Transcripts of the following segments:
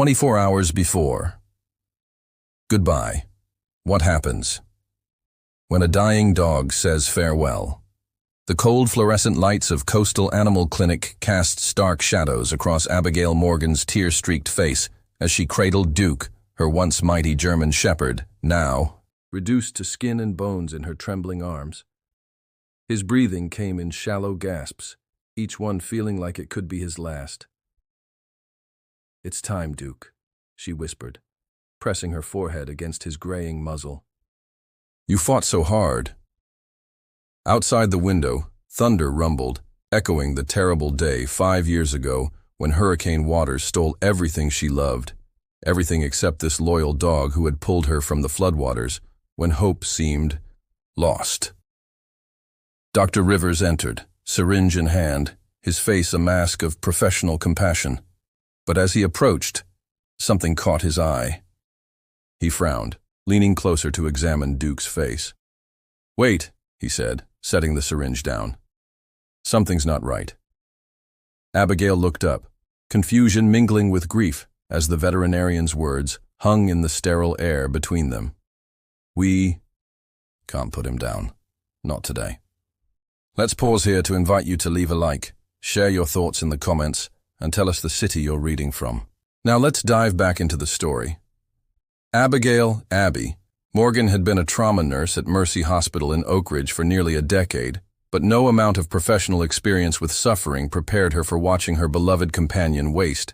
24 hours before. Goodbye. What happens? When a dying dog says farewell. The cold fluorescent lights of Coastal Animal Clinic cast stark shadows across Abigail Morgan's tear-streaked face as she cradled Duke, her once mighty German shepherd, now reduced to skin and bones in her trembling arms. His breathing came in shallow gasps, each one feeling like it could be his last. "It's time, Duke," she whispered, pressing her forehead against his graying muzzle. "You fought so hard." Outside the window, thunder rumbled, echoing the terrible day 5 years ago when hurricane waters stole everything she loved, everything except this loyal dog who had pulled her from the floodwaters when hope seemed lost. Dr. Rivers entered, syringe in hand, his face a mask of professional compassion. But as he approached, something caught his eye. He frowned, leaning closer to examine Duke's face. "Wait," he said, setting the syringe down. "Something's not right." Abigail looked up, confusion mingling with grief as the veterinarian's words hung in the sterile air between them. "We can't put him down. Not today." Let's pause here to invite you to leave a like, share your thoughts in the comments, and tell us the city you're reading from. Now let's dive back into the story. Abby Morgan had been a trauma nurse at Mercy Hospital in Oak Ridge for nearly a decade, but no amount of professional experience with suffering prepared her for watching her beloved companion waste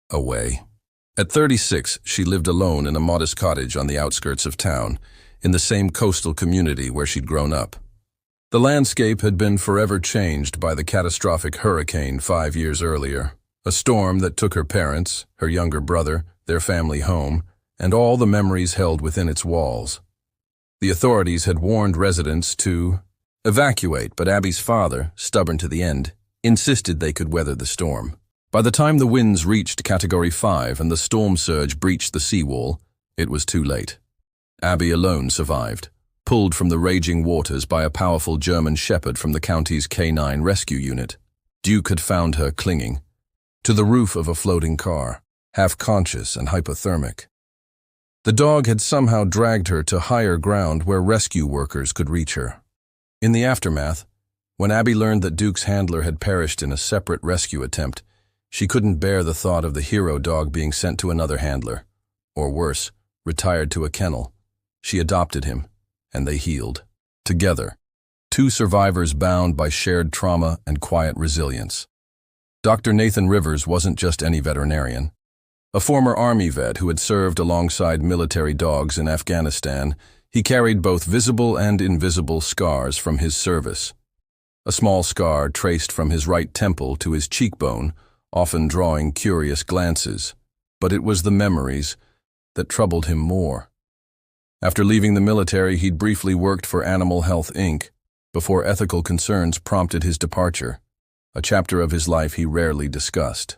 away. At 36, she lived alone in a modest cottage on the outskirts of town, in the same coastal community where she'd grown up. The landscape had been forever changed by the catastrophic hurricane 5 years earlier, a storm that took her parents, her younger brother, their family home, and all the memories held within its walls. The authorities had warned residents to evacuate, but Abby's father, stubborn to the end, insisted they could weather the storm. By the time the winds reached Category 5 and the storm surge breached the seawall, it was too late. Abby alone survived, pulled from the raging waters by a powerful German shepherd from the county's K9 rescue unit. Duke had found her clinging to the roof of a floating car, half conscious and hypothermic. The dog had somehow dragged her to higher ground where rescue workers could reach her. In the aftermath, when Abby learned that Duke's handler had perished in a separate rescue attempt, she couldn't bear the thought of the hero dog being sent to another handler, or worse, retired to a kennel. She adopted him, and they healed. Together, two survivors bound by shared trauma and quiet resilience. Dr. Nathan Rivers wasn't just any veterinarian. A former Army vet who had served alongside military dogs in Afghanistan, he carried both visible and invisible scars from his service. A small scar traced from his right temple to his cheekbone, often drawing curious glances, but it was the memories that troubled him more. After leaving the military, he'd briefly worked for Animal Health, Inc., before ethical concerns prompted his departure, a chapter of his life he rarely discussed.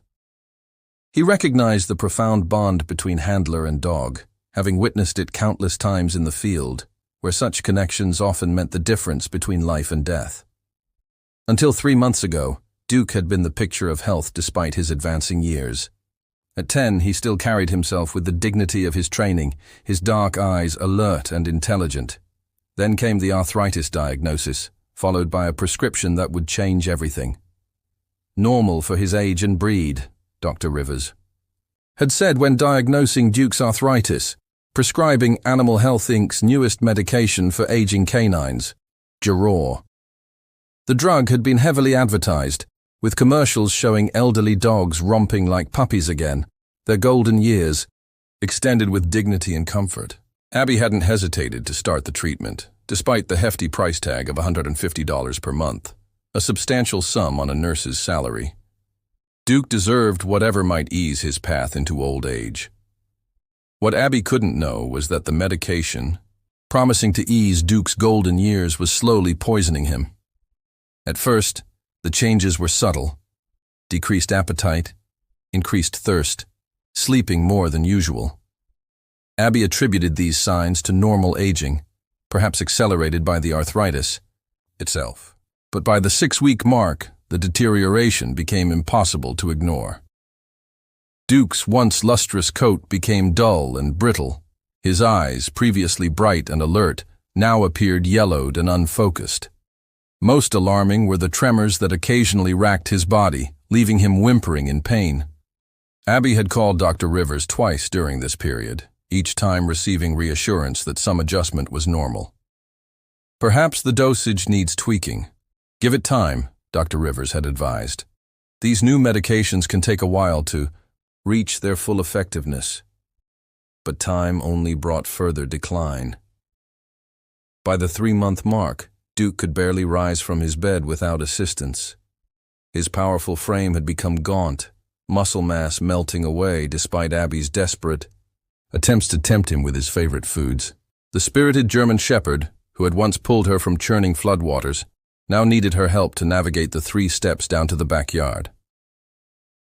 He recognized the profound bond between handler and dog, having witnessed it countless times in the field, where such connections often meant the difference between life and death. Until 3 months ago, Duke had been the picture of health despite his advancing years. At 10, he still carried himself with the dignity of his training, his dark eyes alert and intelligent. Then came the arthritis diagnosis, followed by a prescription that would change everything. Normal for his age and breed, Dr. Rivers had said when diagnosing Duke's arthritis, prescribing Animal Health Inc.'s newest medication for aging canines, Giraur. The drug had been heavily advertised, with commercials showing elderly dogs romping like puppies again, their golden years extended with dignity and comfort. Abby hadn't hesitated to start the treatment, despite the hefty price tag of $150 per month, a substantial sum on a nurse's salary. Duke deserved whatever might ease his path into old age. What Abby couldn't know was that the medication, promising to ease Duke's golden years, was slowly poisoning him. At first, the changes were subtle: decreased appetite, increased thirst, sleeping more than usual. Abby attributed these signs to normal aging, perhaps accelerated by the arthritis itself. But by the 6-week mark, the deterioration became impossible to ignore. Duke's once lustrous coat became dull and brittle. His eyes, previously bright and alert, now appeared yellowed and unfocused. Most alarming were the tremors that occasionally racked his body, leaving him whimpering in pain. Abby had called Dr. Rivers twice during this period, each time receiving reassurance that some adjustment was normal. Perhaps the dosage needs tweaking. Give it time, Dr. Rivers had advised. These new medications can take a while to reach their full effectiveness. But time only brought further decline. By the 3-month mark, Duke could barely rise from his bed without assistance. His powerful frame had become gaunt, muscle mass melting away despite Abby's desperate attempts to tempt him with his favorite foods. The spirited German shepherd, who had once pulled her from churning floodwaters, now needed her help to navigate the 3 steps down to the backyard.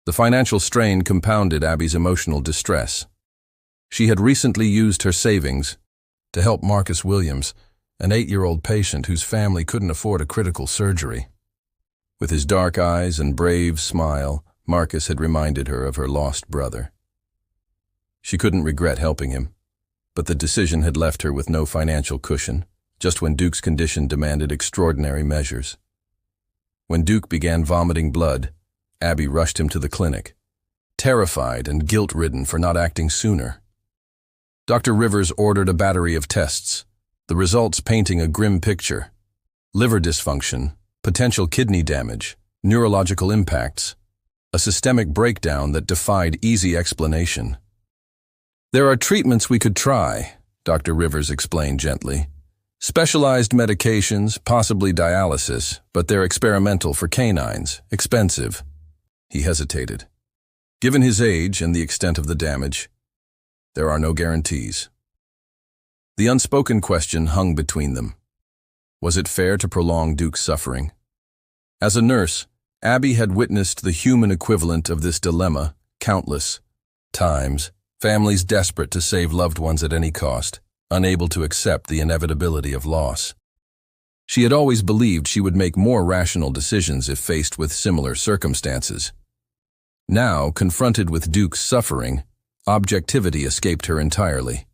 The financial strain compounded Abby's emotional distress. She had recently used her savings to help Marcus Williams, an 8-year-old patient whose family couldn't afford a critical surgery. With his dark eyes and brave smile, Marcus had reminded her of her lost brother. She couldn't regret helping him, but the decision had left her with no financial cushion, just when Duke's condition demanded extraordinary measures. When Duke began vomiting blood, Abby rushed him to the clinic, terrified and guilt-ridden for not acting sooner. Dr. Rivers ordered a battery of tests, the results painting a grim picture: liver dysfunction, potential kidney damage, neurological impacts, a systemic breakdown that defied easy explanation. "There are treatments we could try," Dr. Rivers explained gently. "Specialized medications, possibly dialysis, but they're experimental for canines, expensive." He hesitated. Given his age and the extent of the damage, there are no guarantees. The unspoken question hung between them. Was it fair to prolong Duke's suffering? As a nurse, Abby had witnessed the human equivalent of this dilemma countless times, families desperate to save loved ones at any cost, unable to accept the inevitability of loss. She had always believed she would make more rational decisions if faced with similar circumstances. Now, confronted with Duke's suffering, objectivity escaped her entirely.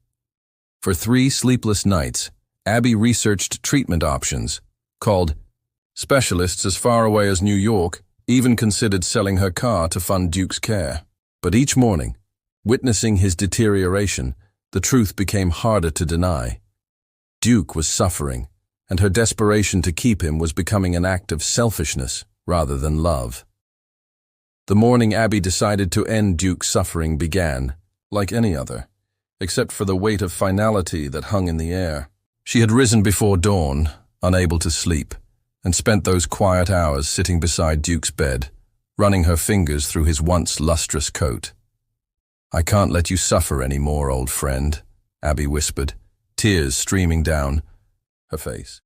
For 3 sleepless nights, Abby researched treatment options, called specialists as far away as New York, even considered selling her car to fund Duke's care. But each morning, witnessing his deterioration, the truth became harder to deny. Duke was suffering, and her desperation to keep him was becoming an act of selfishness rather than love. The morning Abby decided to end Duke's suffering began, like any other, except for the weight of finality that hung in the air. She had risen before dawn, unable to sleep, and spent those quiet hours sitting beside Duke's bed, running her fingers through his once lustrous coat. "I can't let you suffer any more, old friend," Abby whispered, tears streaming down her face.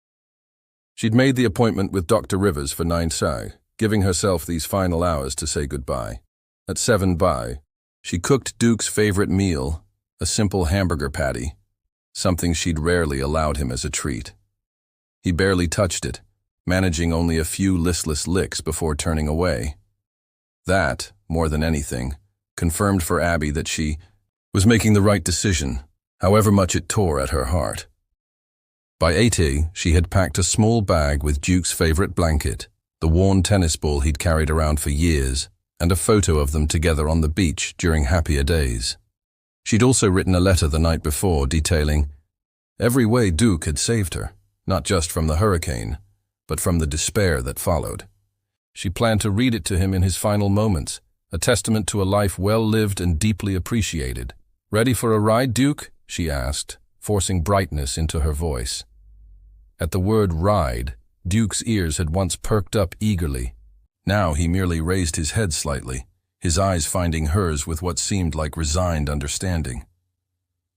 She'd made the appointment with Dr. Rivers for 9:00, giving herself these final hours to say goodbye. At 7:00, she cooked Duke's favorite meal, a simple hamburger patty, something she'd rarely allowed him as a treat. He barely touched it, managing only a few listless licks before turning away. That, more than anything, confirmed for Abby that she was making the right decision, however much it tore at her heart. By 8:00, she had packed a small bag with Duke's favorite blanket, the worn tennis ball he'd carried around for years, and a photo of them together on the beach during happier days. She'd also written a letter the night before detailing every way Duke had saved her, not just from the hurricane, but from the despair that followed. She planned to read it to him in his final moments, a testament to a life well lived and deeply appreciated. "Ready for a ride, Duke?" she asked, forcing brightness into her voice. At the word ride, Duke's ears had once perked up eagerly. Now he merely raised his head slightly, his eyes finding hers with what seemed like resigned understanding.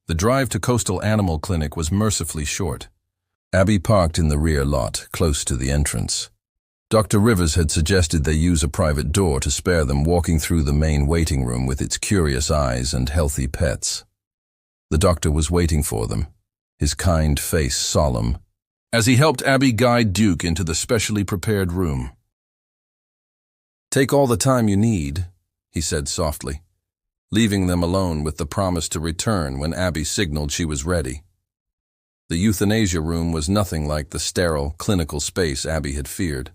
The drive to Coastal Animal Clinic was mercifully short. Abby parked in the rear lot, close to the entrance. Dr. Rivers had suggested they use a private door to spare them walking through the main waiting room with its curious eyes and healthy pets. The doctor was waiting for them, his kind face solemn, as he helped Abby guide Duke into the specially prepared room. "Take all the time you need," he said softly. leaving them alone with the promise to return when Abby signaled she was ready. The euthanasia room was nothing like the sterile, clinical space Abby had feared.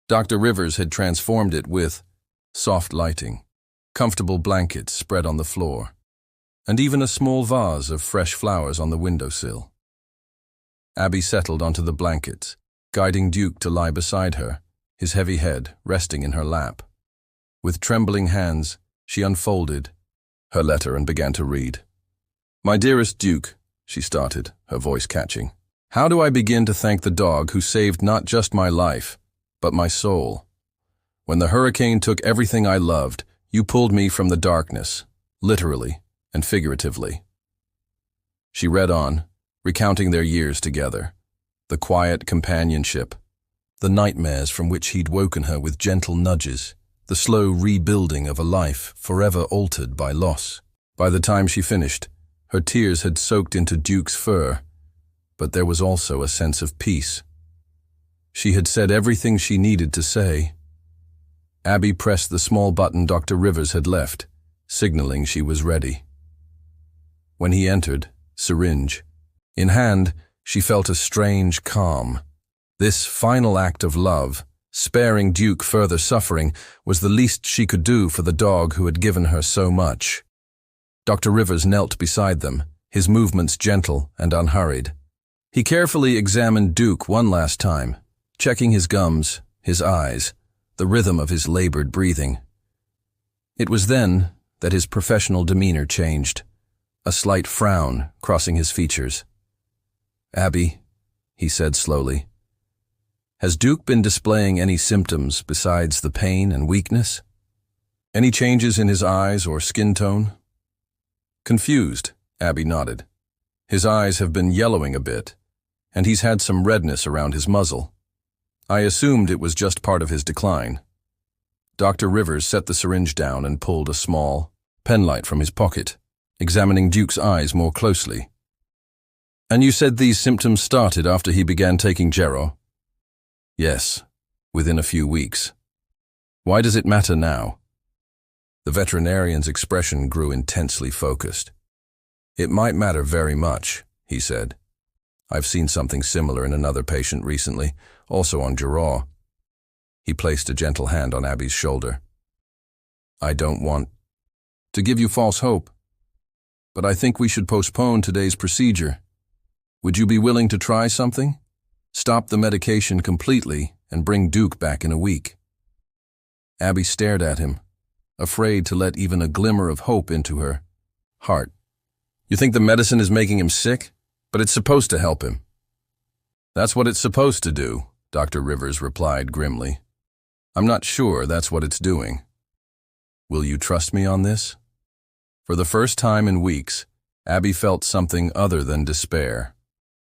Dr. Rivers had transformed it with soft lighting, comfortable blankets spread on the floor, and even a small vase of fresh flowers on the windowsill. Abby settled onto the blankets, guiding Duke to lie beside her, his heavy head resting in her lap. With trembling hands, she unfolded her letter and began to read. "My dearest Duke," she started, her voice catching. "How do I begin to thank the dog who saved not just my life, but my soul? When the hurricane took everything I loved, you pulled me from the darkness, literally and figuratively." She read on, recounting their years together, the quiet companionship, the nightmares from which he'd woken her with gentle nudges, the slow rebuilding of a life forever altered by loss. By the time she finished, her tears had soaked into Duke's fur, but there was also a sense of peace. She had said everything she needed to say. Abby pressed the small button Dr. Rivers had left, signaling she was ready. When he entered, syringe in hand, she felt a strange calm. This final act of love, sparing Duke further suffering, was the least she could do for the dog who had given her so much. Dr. Rivers knelt beside them, his movements gentle and unhurried. He carefully examined Duke one last time, checking his gums, his eyes, the rhythm of his labored breathing. It was then that his professional demeanor changed, a slight frown crossing his features. "Abby," he said slowly, "has Duke been displaying any symptoms besides the pain and weakness? Any changes in his eyes or skin tone?" Confused, Abby nodded. "His eyes have been yellowing a bit, and he's had some redness around his muzzle. I assumed it was just part of his decline." Dr. Rivers set the syringe down and pulled a small penlight from his pocket, examining Duke's eyes more closely. "And you said these symptoms started after he began taking Gero?" "Yes, within a few weeks." "Why does it matter now?" The veterinarian's expression grew intensely focused. "It might matter very much," he said. "I've seen something similar in another patient recently, also on Gero." He placed a gentle hand on Abby's shoulder. "I don't want to give you false hope, but I think we should postpone today's procedure. Would you be willing to try something? Stop the medication completely and bring Duke back in a week." Abby stared at him, afraid to let even a glimmer of hope into her heart. "You think the medicine is making him sick? But it's supposed to help him." "That's what it's supposed to do," Dr. Rivers replied grimly. "I'm not sure that's what it's doing. Will you trust me on this?" For the first time in weeks, Abby felt something other than despair.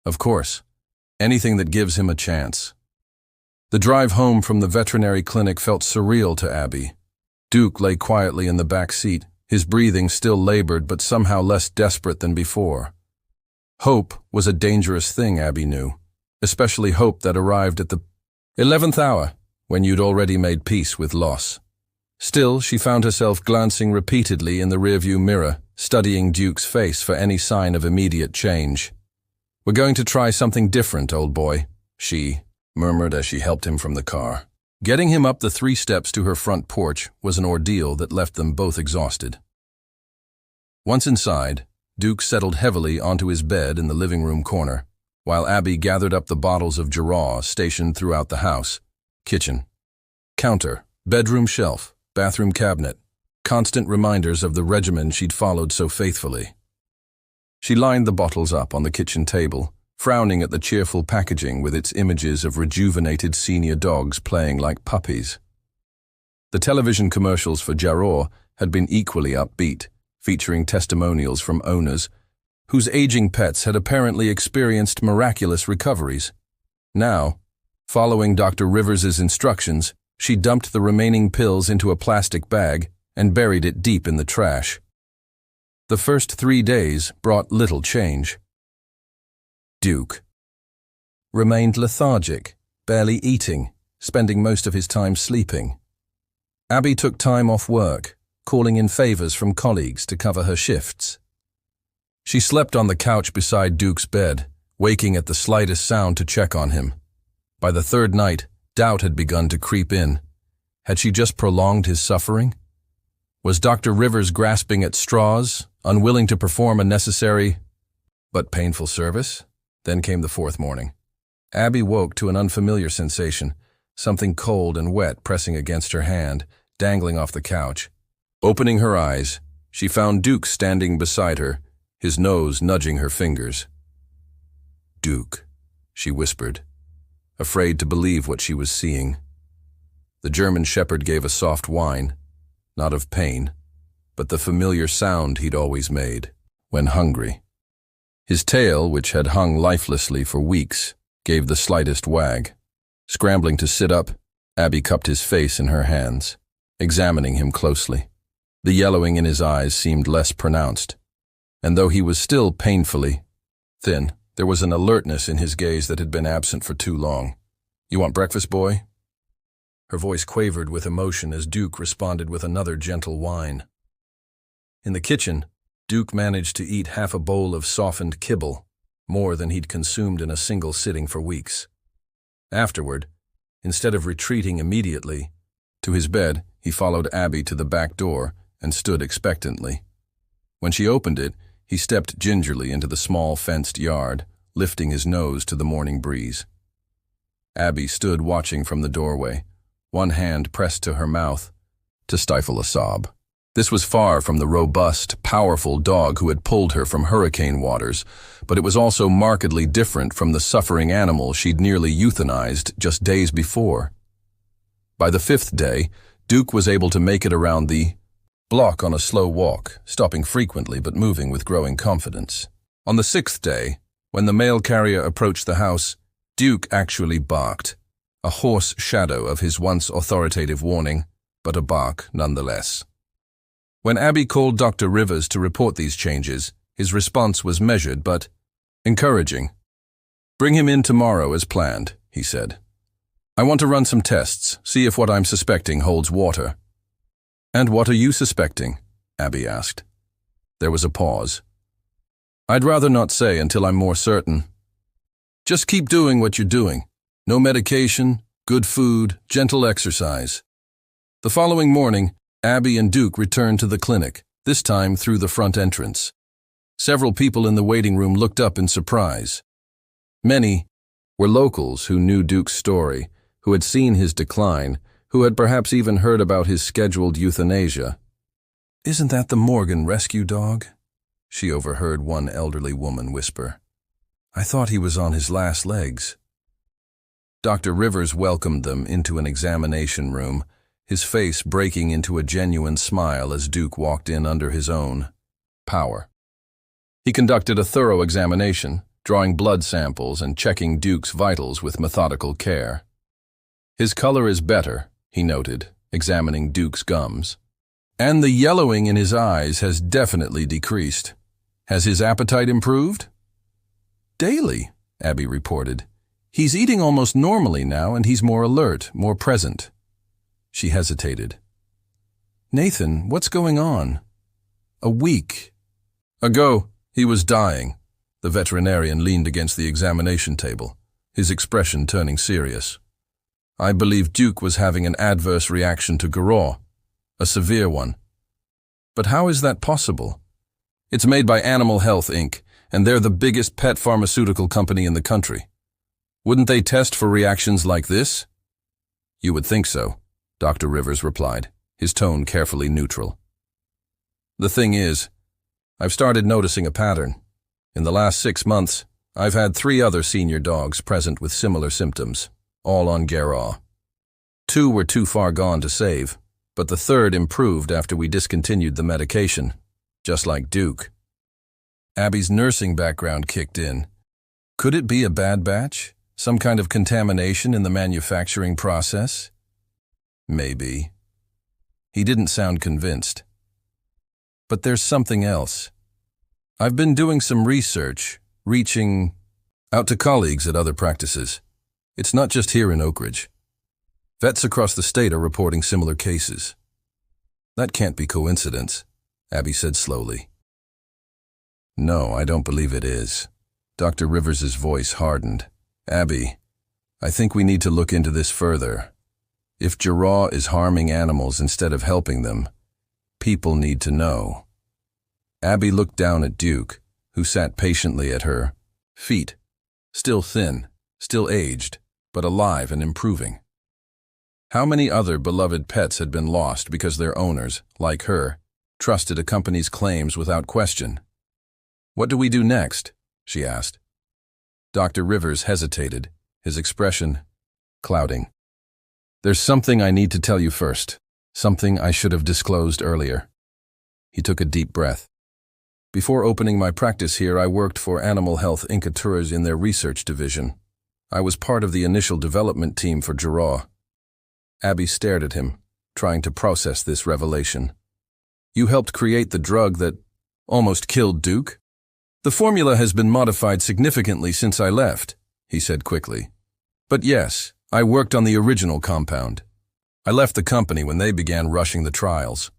Of course, anything that gives him a chance. The drive home from the veterinary clinic felt surreal to Abby. Duke lay quietly in the back seat, his breathing still labored but somehow less desperate than before. Hope was a dangerous thing, Abby knew, especially hope that arrived at the 11th hour, when you'd already made peace with loss. Still, she found herself glancing repeatedly in the rearview mirror, studying Duke's face for any sign of immediate change. "We're going to try something different, old boy," she murmured as she helped him from the car. Getting him up the 3 steps to her front porch was an ordeal that left them both exhausted. Once inside, Duke settled heavily onto his bed in the living room corner, while Abby gathered up the bottles of Gero stationed throughout the house, kitchen, counter, bedroom shelf, bathroom cabinet, constant reminders of the regimen she'd followed so faithfully. She lined the bottles up on the kitchen table, frowning at the cheerful packaging with its images of rejuvenated senior dogs playing like puppies. The television commercials for Gero had been equally upbeat, featuring testimonials from owners whose aging pets had apparently experienced miraculous recoveries. Now, following Dr. Rivers's instructions, she dumped the remaining pills into a plastic bag and buried it deep in the trash. The first 3 days brought little change. Duke remained lethargic, barely eating, spending most of his time sleeping. Abby took time off work, calling in favors from colleagues to cover her shifts. She slept on the couch beside Duke's bed, waking at the slightest sound to check on him. By the third night, doubt had begun to creep in. Had she just prolonged his suffering? Was Dr. Rivers grasping at straws, unwilling to perform a necessary but painful service? Then came the fourth morning. Abby woke to an unfamiliar sensation, something cold and wet pressing against her hand, dangling off the couch. Opening her eyes, she found Duke standing beside her, his nose nudging her fingers. "Duke," she whispered, afraid to believe what she was seeing. The German shepherd gave a soft whine, not of pain, but the familiar sound he'd always made when hungry. His tail, which had hung lifelessly for weeks, gave the slightest wag. Scrambling to sit up, Abby cupped his face in her hands, examining him closely. The yellowing in his eyes seemed less pronounced, and though he was still painfully thin, there was an alertness in his gaze that had been absent for too long. "You want breakfast, boy?" Her voice quavered with emotion as Duke responded with another gentle whine. In the kitchen, Duke managed to eat half a bowl of softened kibble, more than he'd consumed in a single sitting for weeks. Afterward, instead of retreating immediately to his bed, he followed Abby to the back door and stood expectantly. When she opened it, he stepped gingerly into the small fenced yard, lifting his nose to the morning breeze. Abby stood watching from the doorway, one hand pressed to her mouth to stifle a sob. This was far from the robust, powerful dog who had pulled her from hurricane waters, but it was also markedly different from the suffering animal she'd nearly euthanized just days before. By the fifth day, Duke was able to make it around the block on a slow walk, stopping frequently but moving with growing confidence. On the sixth day, when the mail carrier approached the house, Duke actually barked, a hoarse shadow of his once authoritative warning, but a bark nonetheless. When Abby called Dr. Rivers to report these changes, his response was measured but encouraging. "Bring him in tomorrow as planned," he said. "I want to run some tests, see if what I'm suspecting holds water." "And what are you suspecting?" Abby asked. There was a pause. "I'd rather not say until I'm more certain." "Just keep doing what you're doing. No medication, good food, gentle exercise." The following morning, Abby and Duke returned to the clinic, this time through the front entrance. Several people in the waiting room looked up in surprise. Many were locals who knew Duke's story, who had seen his decline, who had perhaps even heard about his scheduled euthanasia. "Isn't that the Morgan rescue dog?" she overheard one elderly woman whisper. "I thought he was on his last legs." Dr. Rivers welcomed them into an examination room, his face breaking into a genuine smile as Duke walked in under his own power. He conducted a thorough examination, drawing blood samples and checking Duke's vitals with methodical care. "His color is better," he noted, examining Duke's gums. "And the yellowing in his eyes has definitely decreased. Has his appetite improved?" "Daily," Abby reported. "He's eating almost normally now, and he's more alert, more present." She hesitated. "Nathan, what's going on?" "A week ago, he was dying." The veterinarian leaned against the examination table, his expression turning serious. "I believe Duke was having an adverse reaction to Garrow, a severe one." "But how is that possible?" "It's made by Animal Health, Inc., and they're the biggest pet pharmaceutical company in the country. Wouldn't they test for reactions like this?" "You would think so," Dr. Rivers replied, his tone carefully neutral. "The thing is, I've started noticing a pattern. In the last 6 months, I've had 3 other senior dogs present with similar symptoms, all on Garrow. 2 were too far gone to save, but the 3rd improved after we discontinued the medication, just like Duke." Abby's nursing background kicked in. Could it be a bad batch? Some kind of contamination in the manufacturing process? Maybe. He didn't sound convinced. "But there's something else. I've been doing some research, reaching out to colleagues at other practices. It's not just here in Oak Ridge. Vets across the state are reporting similar cases." That can't be coincidence, Abby said slowly. No, I don't believe it is. Dr. Rivers's voice hardened. Abby, I think we need to look into this further. If Gerard is harming animals instead of helping them, people need to know. Abby looked down at Duke, who sat patiently at her feet, still thin, still aged, but alive and improving. How many other beloved pets had been lost because their owners, like her, trusted a company's claims without question? What do we do next? She asked. Dr. Rivers hesitated, his expression clouding. There's something I need to tell you first, something I should have disclosed earlier. He took a deep breath. Before opening my practice here, I worked for Animal Health Inc. in their research division. I was part of the initial development team for Gerard. Abby stared at him, trying to process this revelation. You helped create the drug that almost killed Duke? The formula has been modified significantly since I left, he said quickly. But yes, I worked on the original compound. I left the company when they began rushing the trials,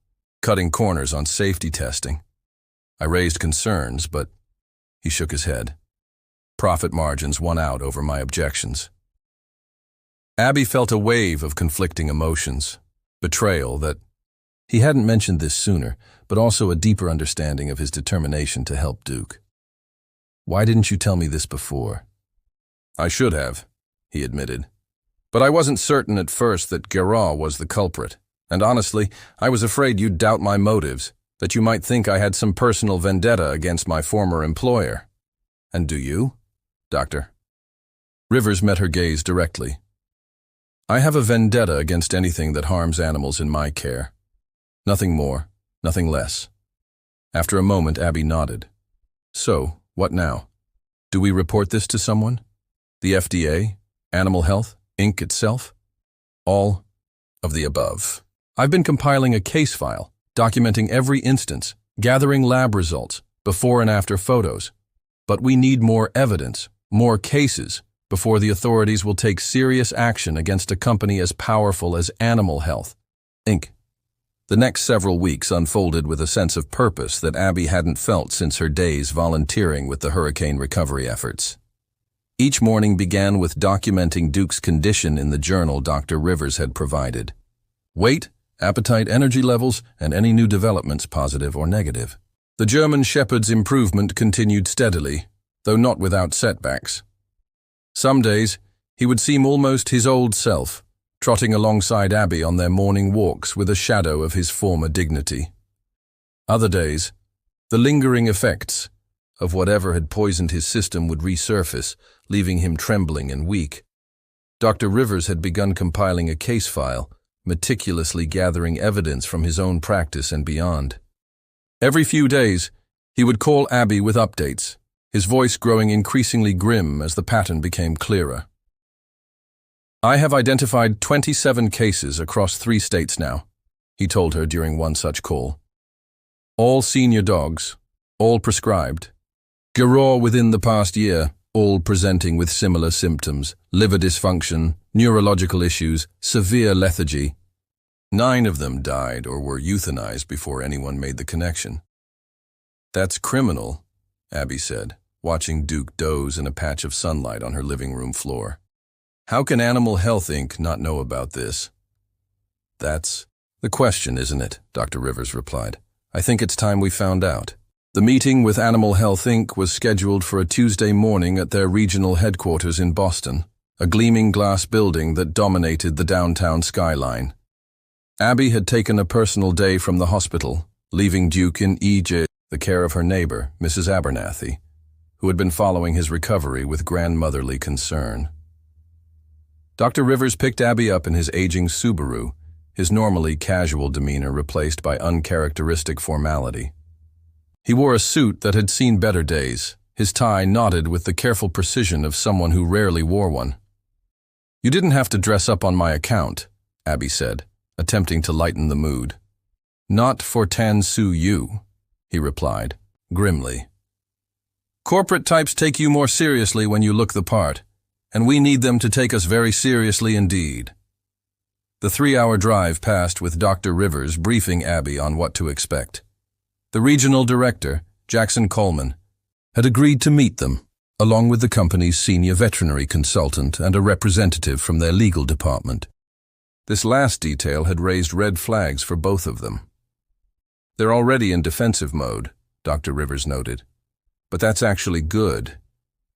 cutting corners on safety testing. I raised concerns, but he shook his head. Profit margins won out over my objections. Abby felt a wave of conflicting emotions, betrayal that he hadn't mentioned this sooner, but also a deeper understanding of his determination to help Duke. Why didn't you tell me this before? I should have, he admitted. But I wasn't certain at first that Gerard was the culprit, and honestly, I was afraid you'd doubt my motives, that you might think I had some personal vendetta against my former employer. And do you, Doctor? Rivers met her gaze directly. I have a vendetta against anything that harms animals in my care. Nothing more, nothing less. After a moment, Abby nodded. So, what now? Do we report this to someone? The FDA? Animal Health Inc. itself? All of the above. I've been compiling a case file, documenting every instance, gathering lab results, before and after photos. But we need more evidence, more cases, before the authorities will take serious action against a company as powerful as Animal Health Inc. The next several weeks unfolded with a sense of purpose that Abby hadn't felt since her days volunteering with the hurricane recovery efforts. Each morning began with documenting Duke's condition in the journal Dr. Rivers had provided. Weight, appetite, energy levels, and any new developments, positive or negative. The German Shepherd's improvement continued steadily, though not without setbacks. Some days, he would seem almost his old self, trotting alongside Abby on their morning walks with a shadow of his former dignity. Other days, the lingering effects of whatever had poisoned his system would resurface, leaving him trembling and weak. Dr. Rivers had begun compiling a case file, meticulously gathering evidence from his own practice and beyond. Every few days, he would call Abby with updates, his voice growing increasingly grim as the pattern became clearer. I have identified 27 cases across 3 states now, he told her during one such call. All senior dogs, all prescribed. Gerard within the past year, all presenting with similar symptoms, liver dysfunction, neurological issues, severe lethargy. 9 of them died or were euthanized before anyone made the connection. That's criminal, Abby said, watching Duke doze in a patch of sunlight on her living room floor. How can Animal Health Inc. not know about this? That's the question, isn't it? Dr. Rivers replied. I think it's time we found out. The meeting with Animal Health Inc. was scheduled for a Tuesday morning at their regional headquarters in Boston, a gleaming glass building that dominated the downtown skyline. Abby had taken a personal day from the hospital, leaving Duke in the care of her neighbor, Mrs. Abernathy, who had been following his recovery with grandmotherly concern. Dr. Rivers picked Abby up in his aging Subaru, his normally casual demeanor replaced by uncharacteristic formality. He wore a suit that had seen better days, his tie knotted with the careful precision of someone who rarely wore one. You didn't have to dress up on my account, Abby said, attempting to lighten the mood. Not for Tan Su Yu, he replied, grimly. Corporate types take you more seriously when you look the part, and we need them to take us very seriously indeed. The 3-hour drive passed with Dr. Rivers briefing Abby on what to expect. The regional director, Jackson Coleman, had agreed to meet them, along with the company's senior veterinary consultant and a representative from their legal department. This last detail had raised red flags for both of them. They're already in defensive mode, Dr. Rivers noted. But that's actually good.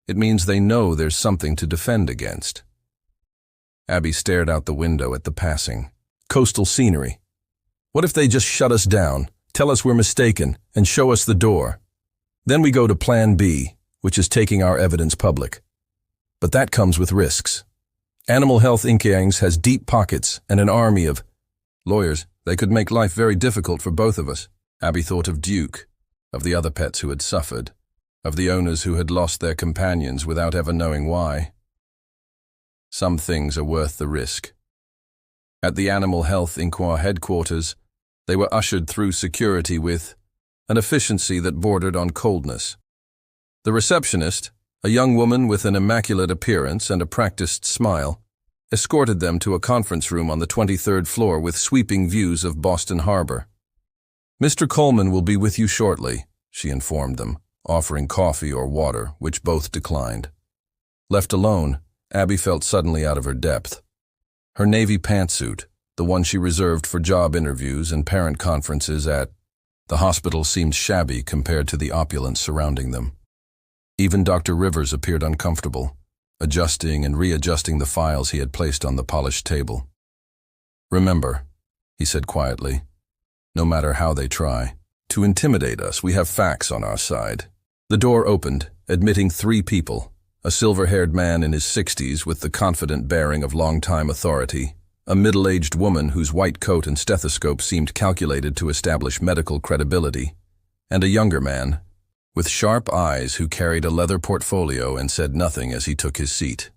It means they know there's something to defend against. Abby stared out the window at the passing coastal scenery. What if they just shut us down, tell us we're mistaken, and show us the door? Then we go to Plan B, which is taking our evidence public. But that comes with risks. Animal Health Inc. has deep pockets and an army of lawyers. They could make life very difficult for both of us. Abby thought of Duke, of the other pets who had suffered, of the owners who had lost their companions without ever knowing why. Some things are worth the risk. At the Animal Health Inc. headquarters, they were ushered through security with an efficiency that bordered on coldness. The receptionist, a young woman with an immaculate appearance and a practiced smile, escorted them to a conference room on the 23rd floor with sweeping views of Boston Harbor. "Mr. Coleman will be with you shortly," she informed them, offering coffee or water, which both declined. Left alone, Abby felt suddenly out of her depth. Her navy pantsuit, the one she reserved for job interviews and parent conferences at the hospital, seemed shabby compared to the opulence surrounding them. Even Dr. Rivers appeared uncomfortable, adjusting and readjusting the files he had placed on the polished table. "Remember," he said quietly, "no matter how they try to intimidate us, we have facts on our side." The door opened, admitting 3 people, a silver-haired man in his 60s with the confident bearing of long-time authority, a middle-aged woman whose white coat and stethoscope seemed calculated to establish medical credibility, and a younger man with sharp eyes who carried a leather portfolio and said nothing as he took his seat.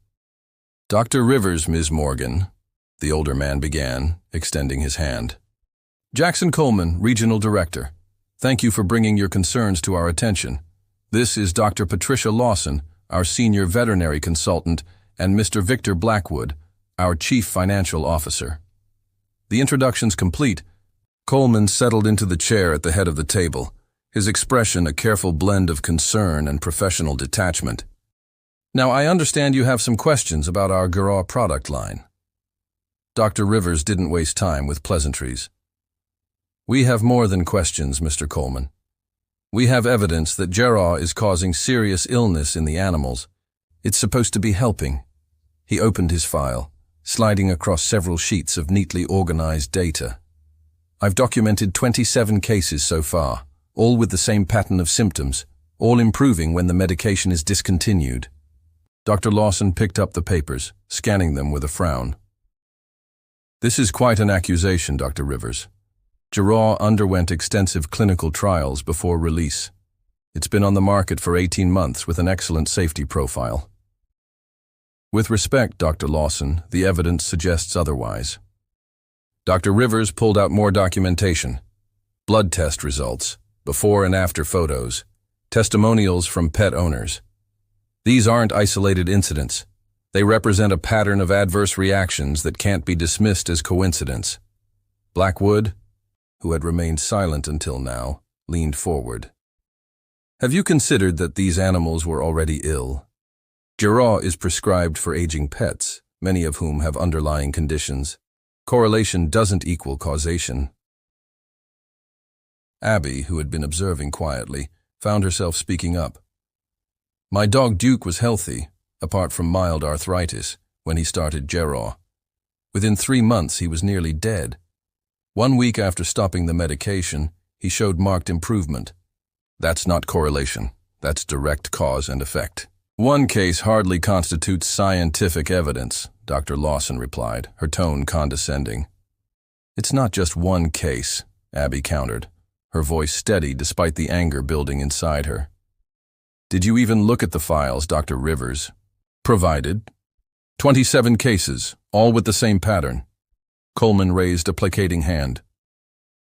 "Dr. Rivers, Ms. Morgan," the older man began, extending his hand. "Jackson Coleman, Regional Director. Thank you for bringing your concerns to our attention. This is Dr. Patricia Lawson, our Senior Veterinary Consultant, and Mr. Victor Blackwood, our Chief Financial Officer." The introductions complete, Coleman settled into the chair at the head of the table, his expression a careful blend of concern and professional detachment. "Now, I understand you have some questions about our Gras product line." Dr. Rivers didn't waste time with pleasantries. "We have more than questions, Mr. Coleman. We have evidence that Gras is causing serious illness in the animals. It's supposed to be helping." He opened his file, sliding across several sheets of neatly organized data. "I've documented 27 cases so far, all with the same pattern of symptoms, all improving when the medication is discontinued." Dr. Lawson picked up the papers, scanning them with a frown. "This is quite an accusation, Dr. Rivers. Gras underwent extensive clinical trials before release. It's been on the market for 18 months with an excellent safety profile." "With respect, Dr. Lawson, the evidence suggests otherwise." Dr. Rivers pulled out more documentation. Blood test results, before and after photos, testimonials from pet owners. These aren't isolated incidents. They represent a pattern of adverse reactions that can't be dismissed as coincidence. Blackwood, who had remained silent until now, leaned forward. "Have you considered that these animals were already ill? Gras is prescribed for aging pets, many of whom have underlying conditions. Correlation doesn't equal causation." Abby, who had been observing quietly, found herself speaking up. "My dog Duke was healthy, apart from mild arthritis, when he started Gras. Within 3 months he was nearly dead. 1 week after stopping the medication, he showed marked improvement. That's not correlation. That's direct cause and effect." "One case hardly constitutes scientific evidence," Dr. Lawson replied, her tone condescending. "It's not just one case," Abby countered, her voice steady despite the anger building inside her. "Did you even look at the files Dr. Rivers provided? 27 cases, all with the same pattern." Coleman raised a placating hand.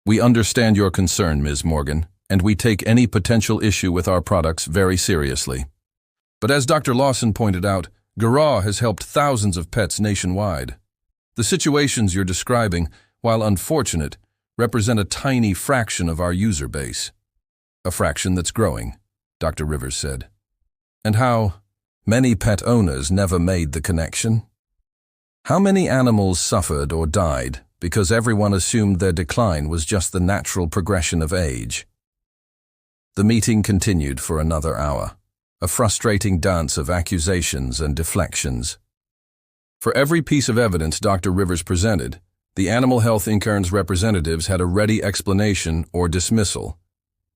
"We understand your concern, Ms. Morgan, and we take any potential issue with our products very seriously. But as Dr. Lawson pointed out, Gras has helped thousands of pets nationwide. The situations you're describing, while unfortunate, represent a tiny fraction of our user base. A fraction that's growing, Dr. Rivers said. And how many pet owners never made the connection? How many animals suffered or died because everyone assumed their decline was just the natural progression of age? The meeting continued for another hour, a frustrating dance of accusations and deflections. For every piece of evidence Dr. Rivers presented, the Animal Health Inc.'s representatives had a ready explanation or dismissal.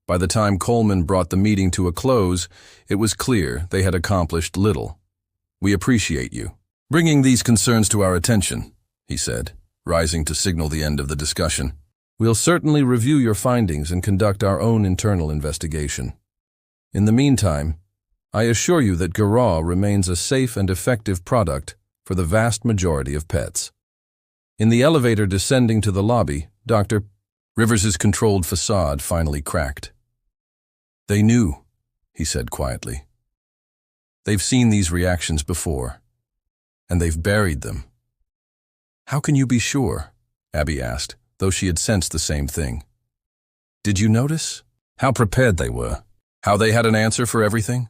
By the time Coleman brought the meeting to a close, it was clear they had accomplished little. "We appreciate you bringing these concerns to our attention," he said, rising to signal the end of the discussion. "We'll certainly review your findings and conduct our own internal investigation. In the meantime, I assure you that Garraw remains a safe and effective product for the vast majority of pets." In the elevator descending to the lobby, Dr. Rivers's controlled facade finally cracked. "They knew," he said quietly. "They've seen these reactions before, and they've buried them." "How can you be sure?" Abby asked, though she had sensed the same thing. "Did you notice how prepared they were? How they had an answer for everything?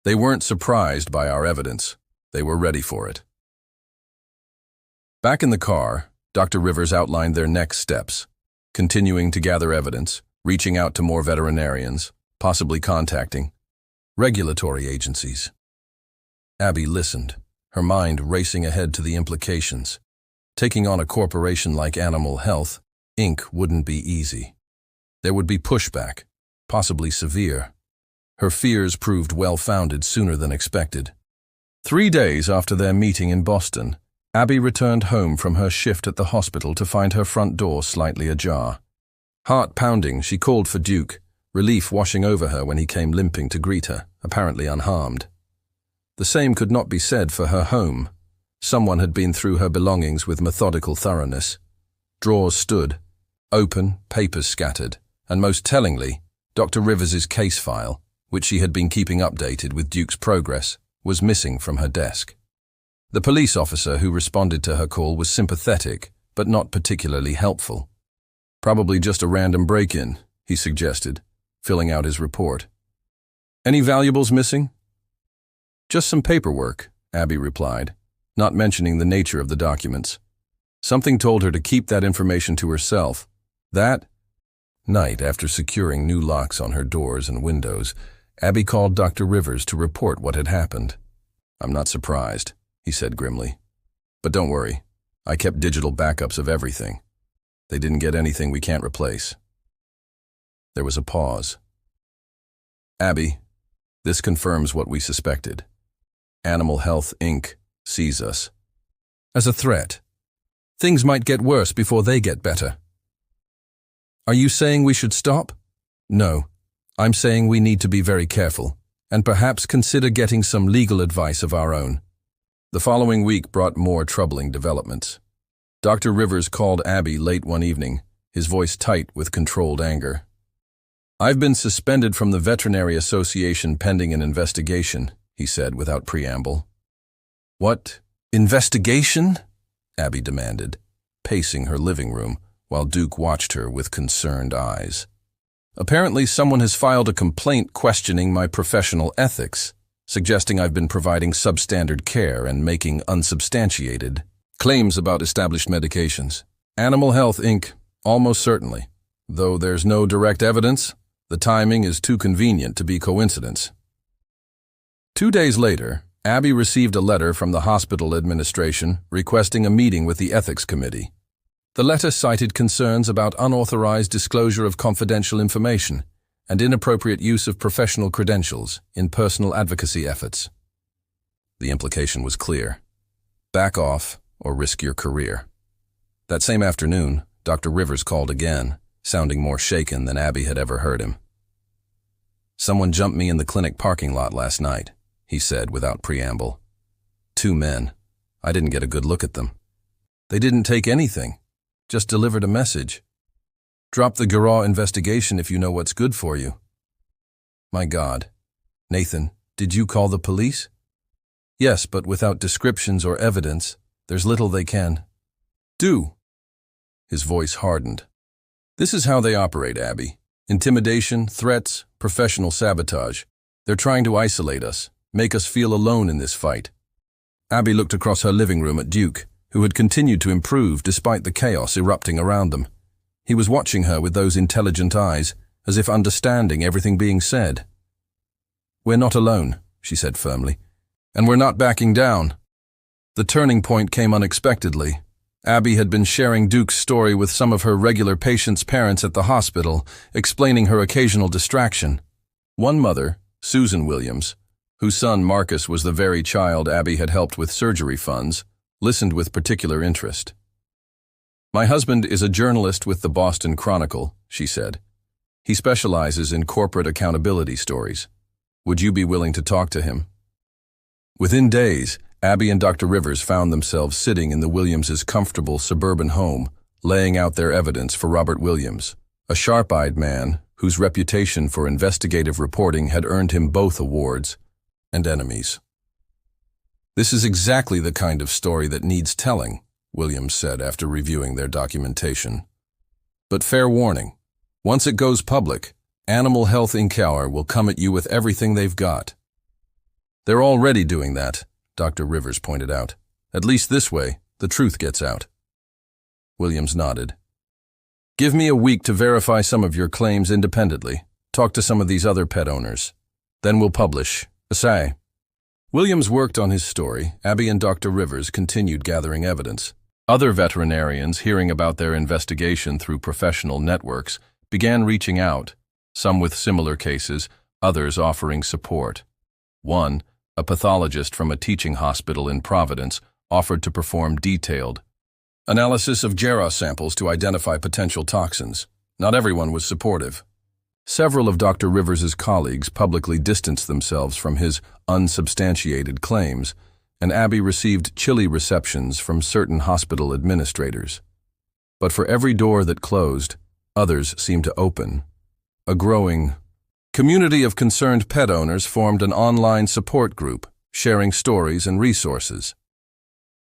They weren't surprised by our evidence. They were ready for it." Back in the car, Dr. Rivers outlined their next steps, continuing to gather evidence, reaching out to more veterinarians, possibly contacting regulatory agencies. Abby listened, her mind racing ahead to the implications. Taking on a corporation like Animal Health Inc. wouldn't be easy. There would be pushback, possibly severe. Her fears proved well-founded sooner than expected. 3 days after their meeting in Boston, Abby returned home from her shift at the hospital to find her front door slightly ajar. Heart pounding, she called for Duke, relief washing over her when he came limping to greet her, apparently unharmed. The same could not be said for her home. Someone had been through her belongings with methodical thoroughness. Drawers stood, open, papers scattered, and most tellingly, Dr. Rivers's case file, which she had been keeping updated with Duke's progress, was missing from her desk. The police officer who responded to her call was sympathetic, but not particularly helpful. "Probably just a random break-in," he suggested, filling out his report. "Any valuables missing?" "Just some paperwork," Abby replied, not mentioning the nature of the documents. Something told her to keep that information to herself. That night, after securing new locks on her doors and windows, Abby called Dr. Rivers to report what had happened. "I'm not surprised," he said grimly. "But don't worry, I kept digital backups of everything. They didn't get anything we can't replace." There was a pause. "Abby, this confirms what we suspected. Animal Health Inc. sees us as a threat. Things might get worse before they get better." "Are you saying we should stop?" "No, I'm saying we need to be very careful, and perhaps consider getting some legal advice of our own." The following week brought more troubling developments. Dr. Rivers called Abby late one evening, his voice tight with controlled anger. "I've been suspended from the Veterinary Association pending an investigation," he said without preamble. "What investigation?" Abby demanded, pacing her living room while Duke watched her with concerned eyes. "Apparently someone has filed a complaint questioning my professional ethics, suggesting I've been providing substandard care and making unsubstantiated claims about established medications. Animal Health Inc., almost certainly. Though there's no direct evidence, the timing is too convenient to be coincidence." 2 days later, Abby received a letter from the hospital administration requesting a meeting with the ethics committee. The letter cited concerns about unauthorized disclosure of confidential information and inappropriate use of professional credentials in personal advocacy efforts. The implication was clear. Back off or risk your career. That same afternoon, Dr. Rivers called again, sounding more shaken than Abby had ever heard him. "Someone jumped me in the clinic parking lot last night," he said without preamble. 2 men. I didn't get a good look at them. They didn't take anything, just delivered a message. "Drop the Garraw investigation if you know what's good for you." My God. Nathan, did you call the police? "Yes, but without descriptions or evidence, there's little they can." Do. His voice hardened. This is how they operate, Abby. Intimidation, threats, professional sabotage. They're trying to isolate us, make us feel alone in this fight. Abby looked across her living room at Duke, who had continued to improve despite the chaos erupting around them. He was watching her with those intelligent eyes, as if understanding everything being said. "We're not alone," she said firmly. "And we're not backing down." The turning point came unexpectedly. Abby had been sharing Duke's story with some of her regular patients' parents at the hospital, explaining her occasional distraction. One mother, Susan Williams, whose son Marcus was the very child Abby had helped with surgery funds, listened with particular interest. "My husband is a journalist with the Boston Chronicle," she said. "He specializes in corporate accountability stories. Would you be willing to talk to him?" Within days, Abby and Dr. Rivers found themselves sitting in the Williams' comfortable suburban home, laying out their evidence for Robert Williams, a sharp-eyed man whose reputation for investigative reporting had earned him both awards and enemies. "This is exactly the kind of story that needs telling," Williams said after reviewing their documentation. "But fair warning, once it goes public, Animal Health Inc. will come at you with everything they've got." "They're already doing that," Dr. Rivers pointed out. "At least this way, the truth gets out." Williams nodded. "Give me a week to verify some of your claims independently. Talk to some of these other pet owners. Then we'll publish. Assay." Williams worked on his story. Abby and Dr. Rivers continued gathering evidence. Other veterinarians, hearing about their investigation through professional networks, began reaching out, some with similar cases, others offering support. One, a pathologist from a teaching hospital in Providence, offered to perform detailed analysis of Gera samples to identify potential toxins. Not everyone was supportive. Several of Dr. Rivers' colleagues publicly distanced themselves from his unsubstantiated claims, and Abby received chilly receptions from certain hospital administrators. But for every door that closed, others seemed to open. A growing community of concerned pet owners formed an online support group, sharing stories and resources.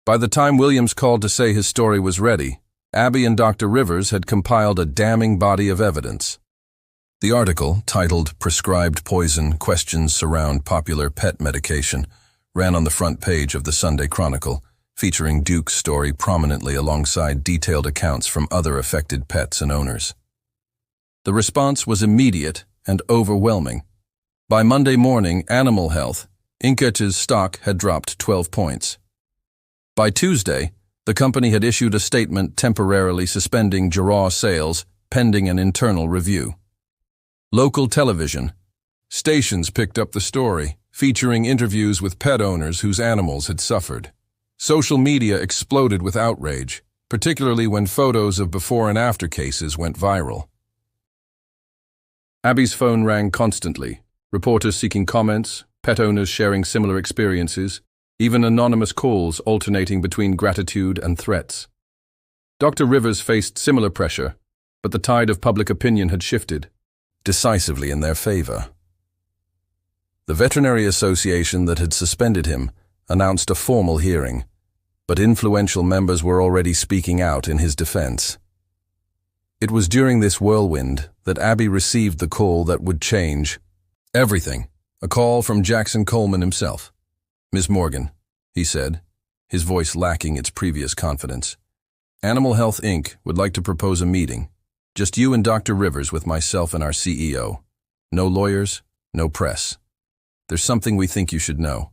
By the time Williams called to say his story was ready, Abby and Dr. Rivers had compiled a damning body of evidence. The article, titled "Prescribed Poison: Questions Surround Popular Pet Medication," ran on the front page of the Sunday Chronicle, featuring Duke's story prominently alongside detailed accounts from other affected pets and owners. The response was immediate and overwhelming. By Monday morning, Animal Health Inc.'s stock had dropped 12 points. By Tuesday, the company had issued a statement temporarily suspending Gera sales pending an internal review. Local television stations picked up the story, featuring interviews with pet owners whose animals had suffered. Social media exploded with outrage, particularly when photos of before and after cases went viral. Abby's phone rang constantly, reporters seeking comments, pet owners sharing similar experiences, even anonymous calls alternating between gratitude and threats. Dr. Rivers faced similar pressure, but the tide of public opinion had shifted, decisively in their favor. The Veterinary Association that had suspended him announced a formal hearing, but influential members were already speaking out in his defense. It was during this whirlwind that Abby received the call that would change everything, a call from Jackson Coleman himself. "Ms. Morgan," he said, his voice lacking its previous confidence. "Animal Health Inc. would like to propose a meeting. Just you and Dr. Rivers with myself and our CEO. No lawyers, no press. There's something we think you should know.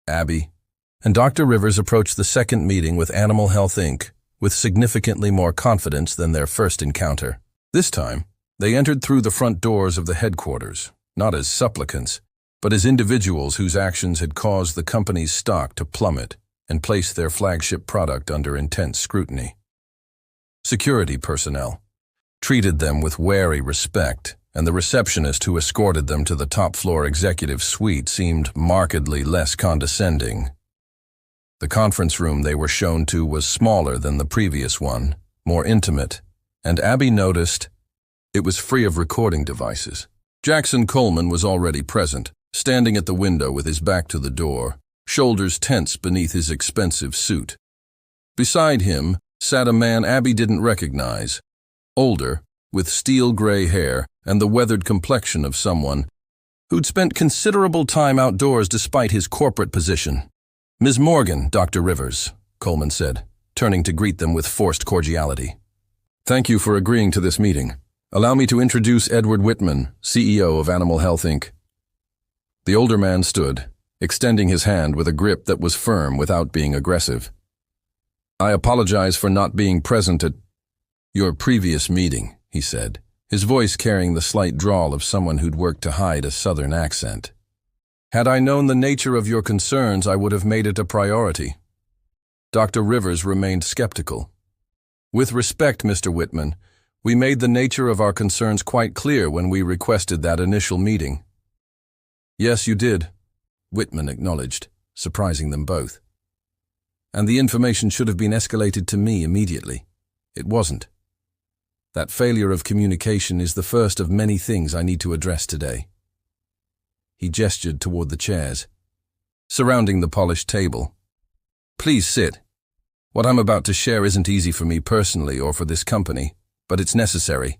Abby." And Dr. Rivers approached the second meeting with Animal Health Inc. with significantly more confidence than their first encounter. This time, they entered through the front doors of the headquarters, not as supplicants, but as individuals whose actions had caused the company's stock to plummet and place their flagship product under intense scrutiny. Security personnel treated them with wary respect, and the receptionist who escorted them to the top-floor executive suite seemed markedly less condescending. The conference room they were shown to was smaller than the previous one, more intimate, and Abby noticed it was free of recording devices. Jackson Coleman was already present, standing at the window with his back to the door, shoulders tense beneath his expensive suit. Beside him sat a man Abby didn't recognize. Older, with steel-gray hair and the weathered complexion of someone who'd spent considerable time outdoors despite his corporate position. "Ms. Morgan, Dr. Rivers," Coleman said, turning to greet them with forced cordiality. "Thank you for agreeing to this meeting. Allow me to introduce Edward Whitman, CEO of Animal Health, Inc." The older man stood, extending his hand with a grip that was firm without being aggressive. "I apologize for not being present at your previous meeting," he said, his voice carrying the slight drawl of someone who'd worked to hide a southern accent. "Had I known the nature of your concerns, I would have made it a priority." Dr. Rivers remained skeptical. "With respect, Mr. Whitman, we made the nature of our concerns quite clear when we requested that initial meeting." "Yes, you did," Whitman acknowledged, surprising them both. "And the information should have been escalated to me immediately. It wasn't. That failure of communication is the first of many things I need to address today." He gestured toward the chairs, surrounding the polished table. "Please sit. What I'm about to share isn't easy for me personally or for this company, but it's necessary."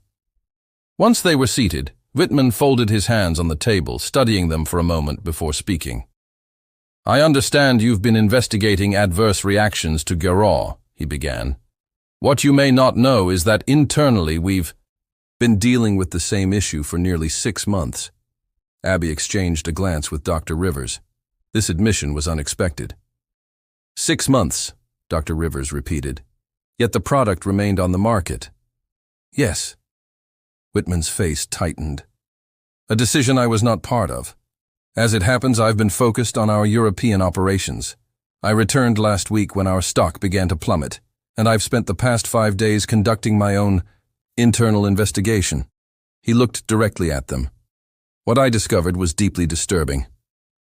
Once they were seated, Whitman folded his hands on the table, studying them for a moment before speaking. "I understand you've been investigating adverse reactions to Geraw," he began. "What you may not know is that internally we've been dealing with the same issue for nearly 6 months. Abby exchanged a glance with Dr. Rivers. This admission was unexpected. 6 months, Dr. Rivers repeated. Yet the product remained on the market. Yes. Whitman's face tightened. A decision I was not part of. As it happens, I've been focused on our European operations. I returned last week when our stock began to plummet, and I've spent the past 5 days conducting my own internal investigation. He looked directly at them. What I discovered was deeply disturbing.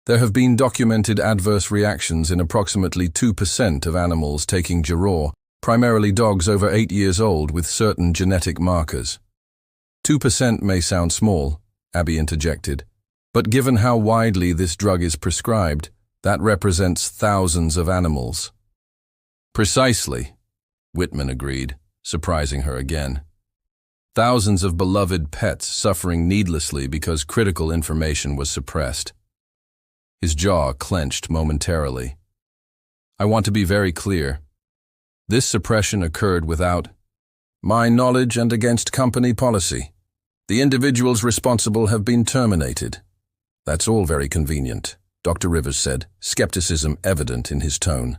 There have been documented adverse reactions in approximately 2% of animals taking Geraw, primarily dogs over 8 years old with certain genetic markers. 2% may sound small, Abby interjected, but given how widely this drug is prescribed, that represents thousands of animals. Precisely, Whitman agreed, surprising her again. Thousands of beloved pets suffering needlessly because critical information was suppressed. His jaw clenched momentarily. I want to be very clear. This suppression occurred without my knowledge and against company policy. The individuals responsible have been terminated. That's all very convenient, Dr. Rivers said, skepticism evident in his tone.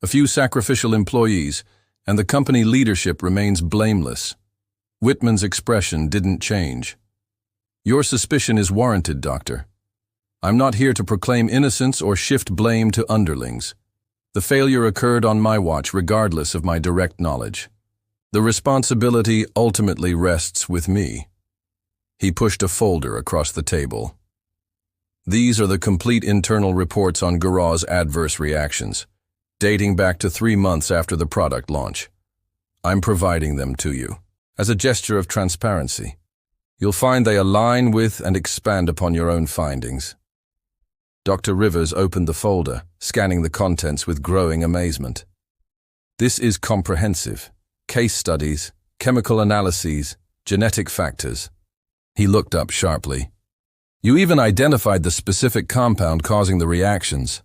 A few sacrificial employees, and the company leadership remains blameless. Whitman's expression didn't change. Your suspicion is warranted, Doctor. I'm not here to proclaim innocence or shift blame to underlings. The failure occurred on my watch regardless of my direct knowledge. The responsibility ultimately rests with me. He pushed a folder across the table. These are the complete internal reports on Geraw's adverse reactions, dating back to 3 months after the product launch. I'm providing them to you as a gesture of transparency. You'll find they align with and expand upon your own findings. Dr. Rivers opened the folder, scanning the contents with growing amazement. This is comprehensive. Case studies, chemical analyses, genetic factors. He looked up sharply. You even identified the specific compound causing the reactions.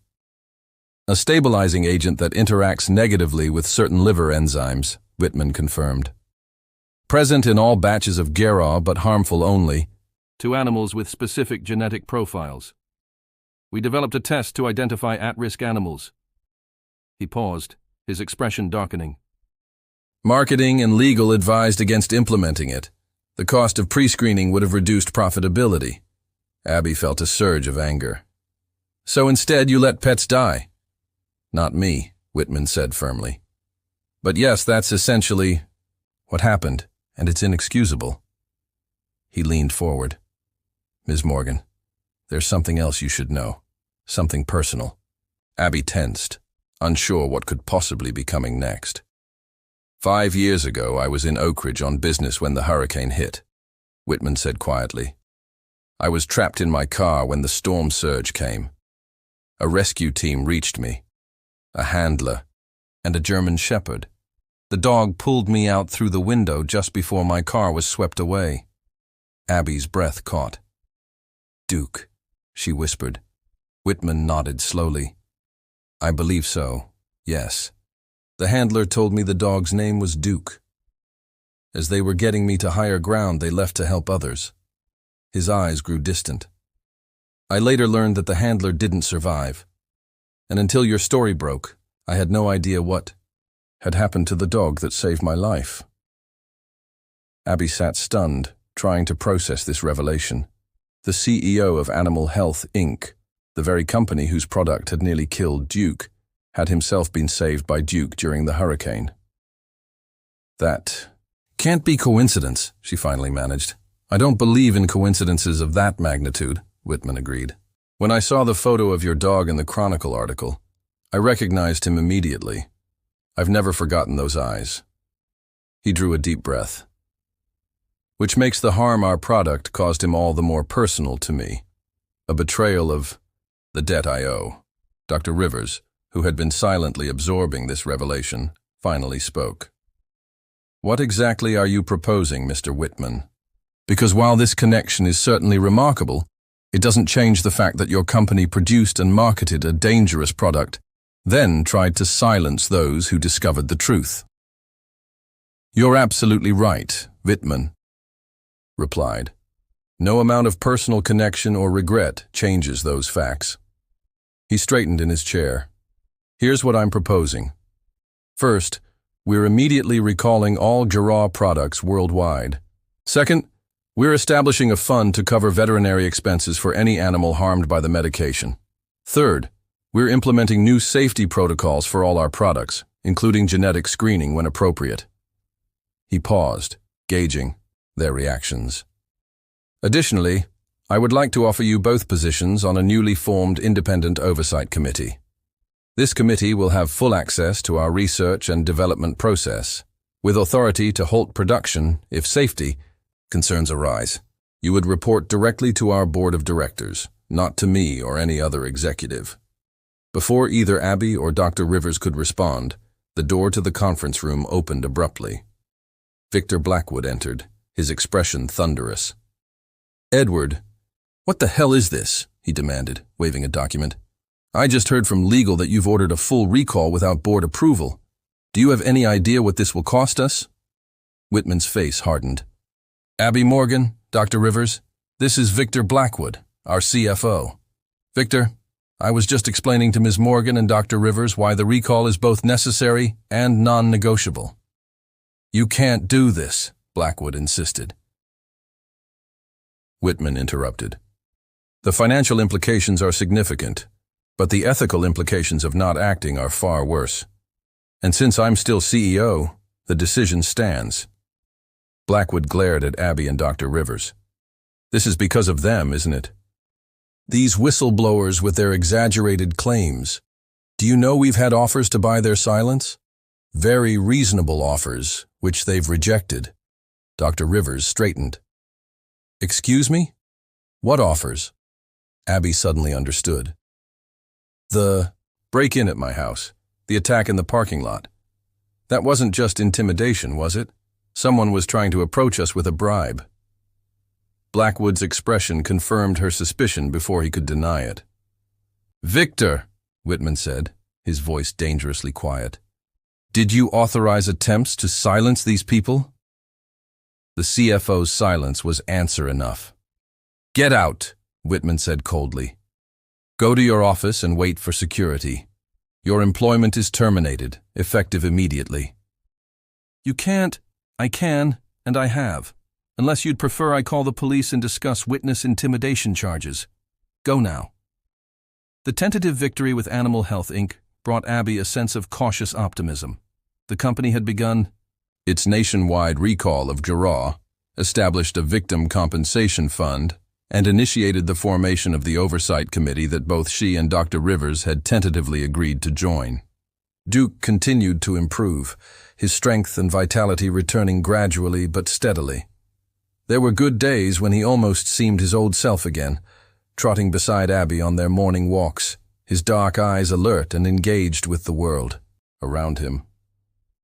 A stabilizing agent that interacts negatively with certain liver enzymes, Whitman confirmed. Present in all batches of Geraw, but harmful only to animals with specific genetic profiles. We developed a test to identify at-risk animals. He paused, his expression darkening. Marketing and legal advised against implementing it. The cost of pre-screening would have reduced profitability. Abby felt a surge of anger. So instead you let pets die? Not me, Whitman said firmly. But yes, that's essentially what happened, and it's inexcusable. He leaned forward. Ms. Morgan, there's something else you should know. Something personal. Abby tensed, unsure what could possibly be coming next. 5 years ago, I was in Oak Ridge on business when the hurricane hit, Whitman said quietly. I was trapped in my car when the storm surge came. A rescue team reached me. A handler and a German shepherd. The dog pulled me out through the window just before my car was swept away. Abby's breath caught. Duke, she whispered. Whitman nodded slowly. I believe so, yes. The handler told me the dog's name was Duke. As they were getting me to higher ground, they left to help others. His eyes grew distant. I later learned that the handler didn't survive. And until your story broke, I had no idea what had happened to the dog that saved my life. Abby sat stunned, trying to process this revelation. The CEO of Animal Health, Inc., the very company whose product had nearly killed Duke, had himself been saved by Duke during the hurricane. That can't be coincidence, she finally managed. I don't believe in coincidences of that magnitude, Whitman agreed. When I saw the photo of your dog in the Chronicle article, I recognized him immediately. I've never forgotten those eyes. He drew a deep breath. Which makes the harm our product caused him all the more personal to me. A betrayal of the debt I owe. Dr. Rivers, who had been silently absorbing this revelation, finally spoke. What exactly are you proposing, Mr. Whitman? Because while this connection is certainly remarkable, it doesn't change the fact that your company produced and marketed a dangerous product, then tried to silence those who discovered the truth. You're absolutely right, Whitman replied. No amount of personal connection or regret changes those facts. He straightened in his chair. Here's what I'm proposing. First, we're immediately recalling all Jarrah products worldwide. Second, we're establishing a fund to cover veterinary expenses for any animal harmed by the medication. Third, we're implementing new safety protocols for all our products, including genetic screening when appropriate. He paused, gauging their reactions. Additionally, I would like to offer you both positions on a newly formed independent oversight committee. This committee will have full access to our research and development process, with authority to halt production if safety concerns arise. You would report directly to our board of directors, not to me or any other executive. Before either Abby or Dr. Rivers could respond, the door to the conference room opened abruptly. Victor Blackwood entered, his expression thunderous. Edward, what the hell is this? He demanded, waving a document. I just heard from legal that you've ordered a full recall without board approval. Do you have any idea what this will cost us? Whitman's face hardened. Abby Morgan, Dr. Rivers, this is Victor Blackwood, our CFO. Victor, I was just explaining to Ms. Morgan and Dr. Rivers why the recall is both necessary and non-negotiable. You can't do this, Blackwood insisted. Whitman interrupted. The financial implications are significant, but the ethical implications of not acting are far worse. And since I'm still CEO, the decision stands. Blackwood glared at Abby and Dr. Rivers. This is because of them, isn't it? These whistleblowers with their exaggerated claims. Do you know we've had offers to buy their silence? Very reasonable offers, which they've rejected. Dr. Rivers straightened. Excuse me? What offers? Abby suddenly understood. The break-in at my house, the attack in the parking lot. That wasn't just intimidation, was it? Someone was trying to approach us with a bribe. Blackwood's expression confirmed her suspicion before he could deny it. Victor, Whitman said, his voice dangerously quiet. Did you authorize attempts to silence these people? The CFO's silence was answer enough. Get out, Whitman said coldly. Go to your office and wait for security. Your employment is terminated, effective immediately. You can't. I can, and I have. Unless you'd prefer I call the police and discuss witness intimidation charges. Go now. The tentative victory with Animal Health, Inc. brought Abby a sense of cautious optimism. The company had begun its nationwide recall of Jarrah, established a victim compensation fund, and initiated the formation of the oversight committee that both she and Dr. Rivers had tentatively agreed to join. Duke continued to improve, his strength and vitality returning gradually but steadily. There were good days when he almost seemed his old self again, trotting beside Abby on their morning walks, his dark eyes alert and engaged with the world around him.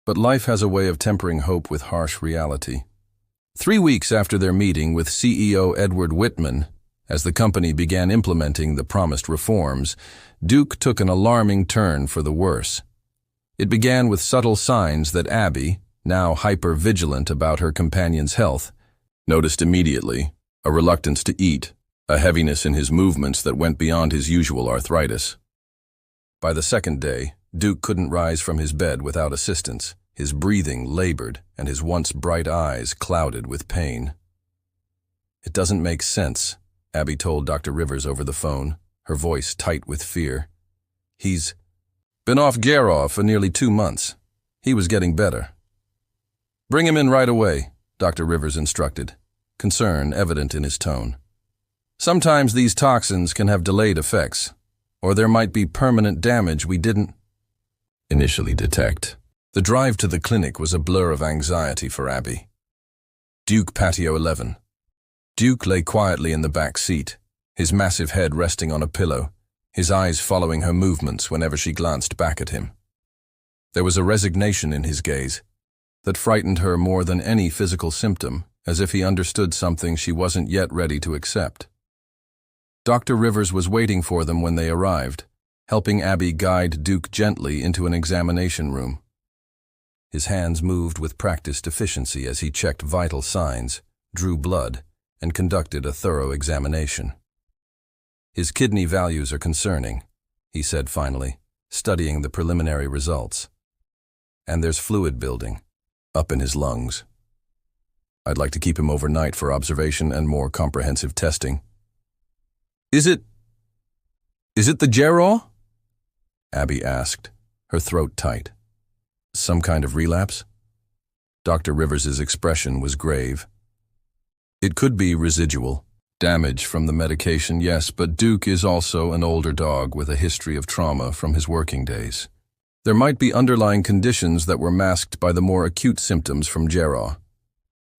But life has a way of tempering hope with harsh reality. 3 weeks after their meeting with CEO Edward Whitman, as the company began implementing the promised reforms, Duke took an alarming turn for the worse. It began with subtle signs that Abby, now hyper-vigilant about her companion's health, noticed immediately: a reluctance to eat, a heaviness in his movements that went beyond his usual arthritis. By the second day, Duke couldn't rise from his bed without assistance. His breathing labored, and his once bright eyes clouded with pain. "It doesn't make sense," Abby told Dr. Rivers over the phone, her voice tight with fear. "He's been off Garoff for nearly 2 months. He was getting better." "Bring him in right away," Dr. Rivers instructed, concern evident in his tone. "Sometimes these toxins can have delayed effects, or there might be permanent damage we didn't initially detect." The drive to the clinic was a blur of anxiety for Abby. Duke Patio 11. Duke lay quietly in the back seat, his massive head resting on a pillow, his eyes following her movements whenever she glanced back at him. There was a resignation in his gaze that frightened her more than any physical symptom, as if he understood something she wasn't yet ready to accept. Dr. Rivers was waiting for them when they arrived, helping Abby guide Duke gently into an examination room. His hands moved with practiced efficiency as he checked vital signs, drew blood, and conducted a thorough examination. "His kidney values are concerning," he said finally, studying the preliminary results. "And there's fluid building up in his lungs. I'd like to keep him overnight for observation and more comprehensive testing." Is it the Geraw?" Abby asked, her throat tight. "Some kind of relapse?" Dr. Rivers's expression was grave. "It could be residual damage from the medication, yes, but Duke is also an older dog with a history of trauma from his working days. There might be underlying conditions that were masked by the more acute symptoms from Geraw."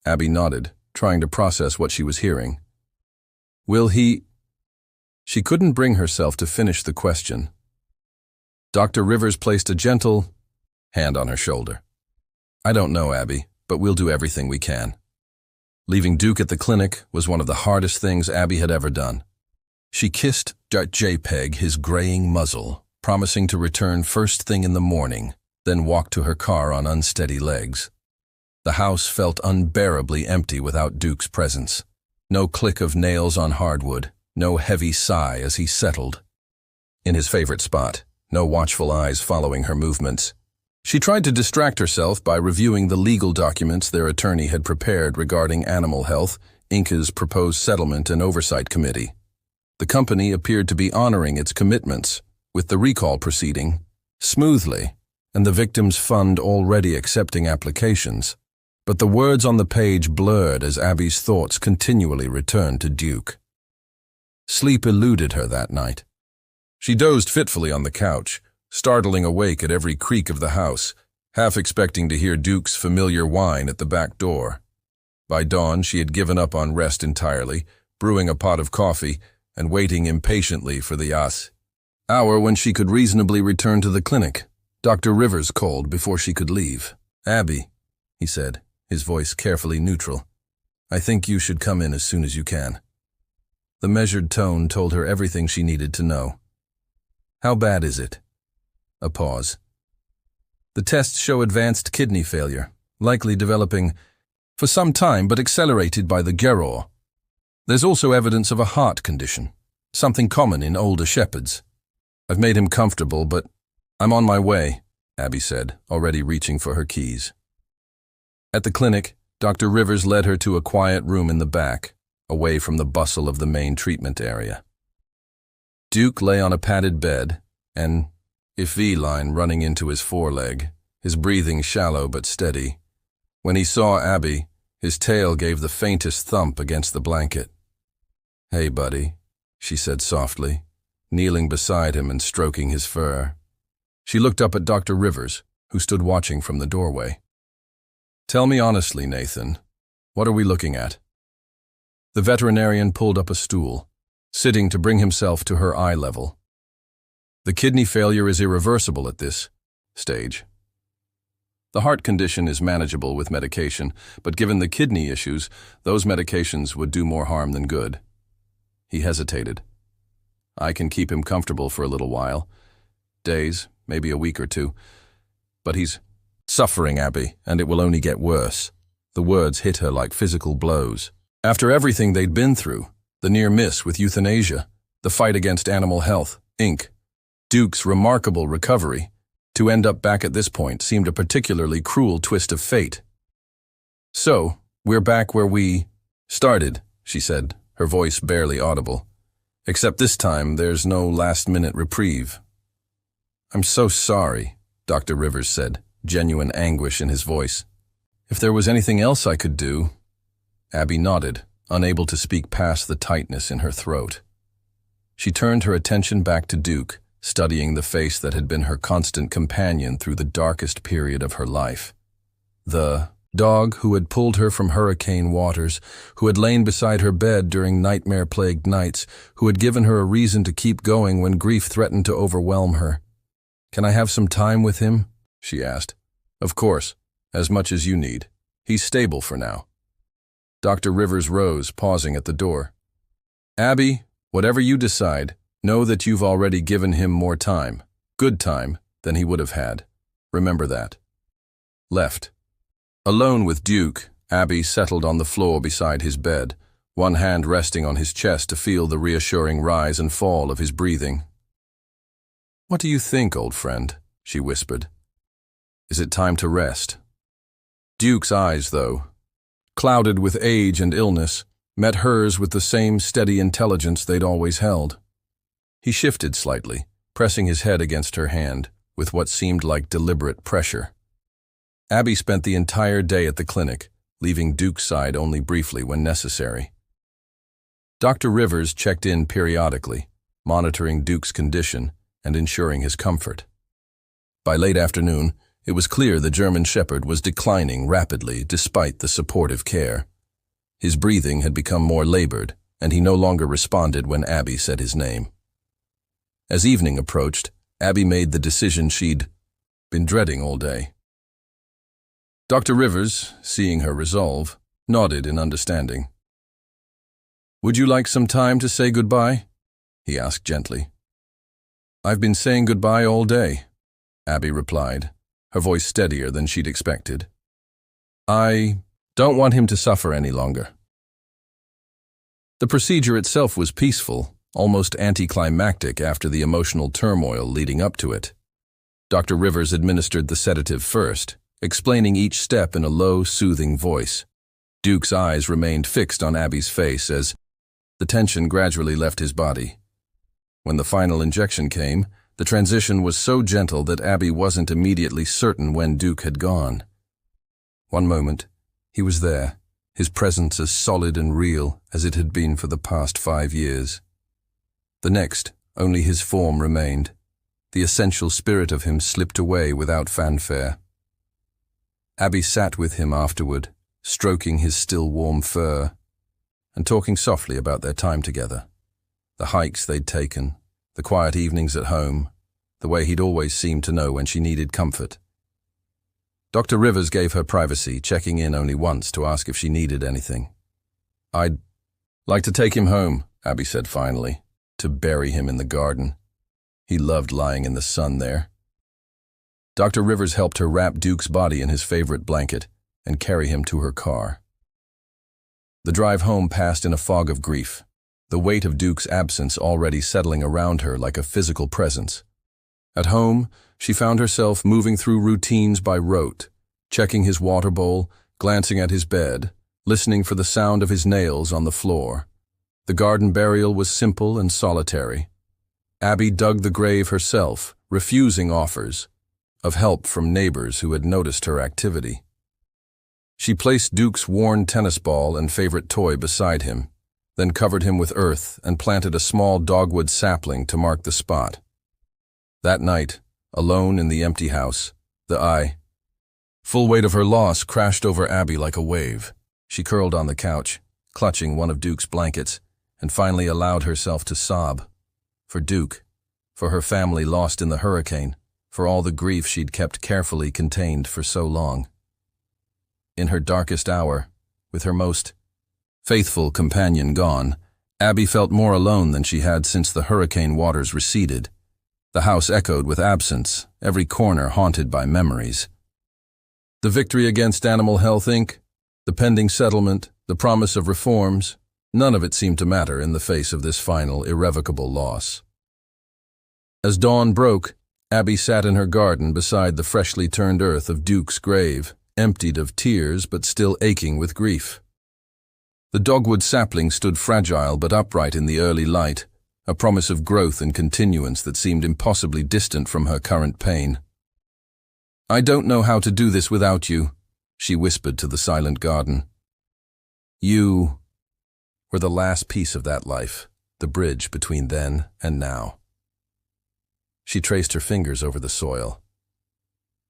Abby nodded, trying to process what she was hearing. "Will he—" She couldn't bring herself to finish the question. Dr. Rivers placed a gentle hand on her shoulder. "I don't know, Abby, but we'll do everything we can." Leaving Duke at the clinic was one of the hardest things Abby had ever done. She kissed JPEG his graying muzzle, promising to return first thing in the morning, then walked to her car on unsteady legs. The house felt unbearably empty without Duke's presence. No click of nails on hardwood, no heavy sigh as he settled in his favorite spot, no watchful eyes following her movements. She tried to distract herself by reviewing the legal documents their attorney had prepared regarding animal health, Inca's proposed settlement and oversight committee. The company appeared to be honoring its commitments, with the recall proceeding smoothly, and the victims' fund already accepting applications. But the words on the page blurred as Abby's thoughts continually returned to Duke. Sleep eluded her that night. She dozed fitfully on the couch, startling awake at every creak of the house, half expecting to hear Duke's familiar whine at the back door. By dawn, she had given up on rest entirely, brewing a pot of coffee and waiting impatiently for the hour when she could reasonably return to the clinic. Dr. Rivers called before she could leave. "Abby," he said, his voice carefully neutral, "I think you should come in as soon as you can." The measured tone told her everything she needed to know. "How bad is it?" A pause. "The tests show advanced kidney failure, likely developing for some time but accelerated by the Geraw. There's also evidence of a heart condition, something common in older shepherds. I've made him comfortable, but I'm on my way," Abby said, already reaching for her keys. At the clinic, Dr. Rivers led her to a quiet room in the back, away from the bustle of the main treatment area. Duke lay on a padded bed, an IV line running into his foreleg, his breathing shallow but steady. When he saw Abby, his tail gave the faintest thump against the blanket. "Hey, buddy," she said softly, kneeling beside him and stroking his fur. She looked up at Dr. Rivers, who stood watching from the doorway. "Tell me honestly, Nathan, what are we looking at?" The veterinarian pulled up a stool, sitting to bring himself to her eye level. "The kidney failure is irreversible at this stage. The heart condition is manageable with medication, but given the kidney issues, those medications would do more harm than good. He hesitated. I can keep him comfortable for a little while. Days, maybe a week or two. But he's suffering, Abby, and it will only get worse. The words hit her like physical blows. After everything they'd been through, the near miss with euthanasia, the fight against Animal Health, Inc., Duke's remarkable recovery, to end up back at this point seemed a particularly cruel twist of fate. So, we're back where we started, she said, her voice barely audible. Except this time, there's no last-minute reprieve. I'm so sorry, Dr. Rivers said, genuine anguish in his voice. If there was anything else I could do... Abby nodded, unable to speak past the tightness in her throat. She turned her attention back to Duke, studying the face that had been her constant companion through the darkest period of her life. The dog who had pulled her from hurricane waters, who had lain beside her bed during nightmare-plagued nights, who had given her a reason to keep going when grief threatened to overwhelm her. "Can I have some time with him?" she asked. "Of course, as much as you need. He's stable for now." Dr. Rivers rose, pausing at the door. "Abby, whatever you decide, know that you've already given him more time, good time, than he would have had. Remember that." Left. Alone with Duke, Abby settled on the floor beside his bed, one hand resting on his chest to feel the reassuring rise and fall of his breathing. "What do you think, old friend?" she whispered. "Is it time to rest?" Duke's eyes, though, clouded with age and illness, met hers with the same steady intelligence they'd always held. He shifted slightly, pressing his head against her hand, with what seemed like deliberate pressure. Abby spent the entire day at the clinic, leaving Duke's side only briefly when necessary. Dr. Rivers checked in periodically, monitoring Duke's condition and ensuring his comfort. By late afternoon, it was clear the German Shepherd was declining rapidly despite the supportive care. His breathing had become more labored, and he no longer responded when Abby said his name. As evening approached, Abby made the decision she'd been dreading all day. Dr. Rivers, seeing her resolve, nodded in understanding. "Would you like some time to say goodbye?" he asked gently. "I've been saying goodbye all day," Abby replied, her voice steadier than she'd expected. "I don't want him to suffer any longer." The procedure itself was peaceful, almost anticlimactic after the emotional turmoil leading up to it. Dr. Rivers administered the sedative first, explaining each step in a low, soothing voice. Duke's eyes remained fixed on Abby's face as the tension gradually left his body. When the final injection came, the transition was so gentle that Abby wasn't immediately certain when Duke had gone. One moment, he was there, his presence as solid and real as it had been for the past 5 years. The next, only his form remained. The essential spirit of him slipped away without fanfare. Abby sat with him afterward, stroking his still warm fur, and talking softly about their time together. The hikes they'd taken, the quiet evenings at home, the way he'd always seemed to know when she needed comfort. Dr. Rivers gave her privacy, checking in only once to ask if she needed anything. "I'd like to take him home," Abby said finally, "to bury him in the garden. He loved lying in the sun there." Dr. Rivers helped her wrap Duke's body in his favorite blanket and carry him to her car. The drive home passed in a fog of grief, the weight of Duke's absence already settling around her like a physical presence. At home, she found herself moving through routines by rote, checking his water bowl, glancing at his bed, listening for the sound of his nails on the floor. The garden burial was simple and solitary. Abby dug the grave herself, refusing offers of help from neighbors who had noticed her activity. She placed Duke's worn tennis ball and favorite toy beside him, then covered him with earth and planted a small dogwood sapling to mark the spot. That night, alone in the empty house, the full weight of her loss crashed over Abby like a wave. She curled on the couch, clutching one of Duke's blankets, and finally allowed herself to sob. For Duke, for her family lost in the hurricane, for all the grief she'd kept carefully contained for so long. In her darkest hour, with her most faithful companion gone, Abby felt more alone than she had since the hurricane waters receded. The house echoed with absence, every corner haunted by memories. The victory against Animal Health Inc., the pending settlement, the promise of reforms, none of it seemed to matter in the face of this final, irrevocable loss. As dawn broke, Abby sat in her garden beside the freshly turned earth of Duke's grave, emptied of tears but still aching with grief. The dogwood sapling stood fragile but upright in the early light, a promise of growth and continuance that seemed impossibly distant from her current pain. "I don't know how to do this without you," she whispered to the silent garden. "You were the last piece of that life, the bridge between then and now." She traced her fingers over the soil.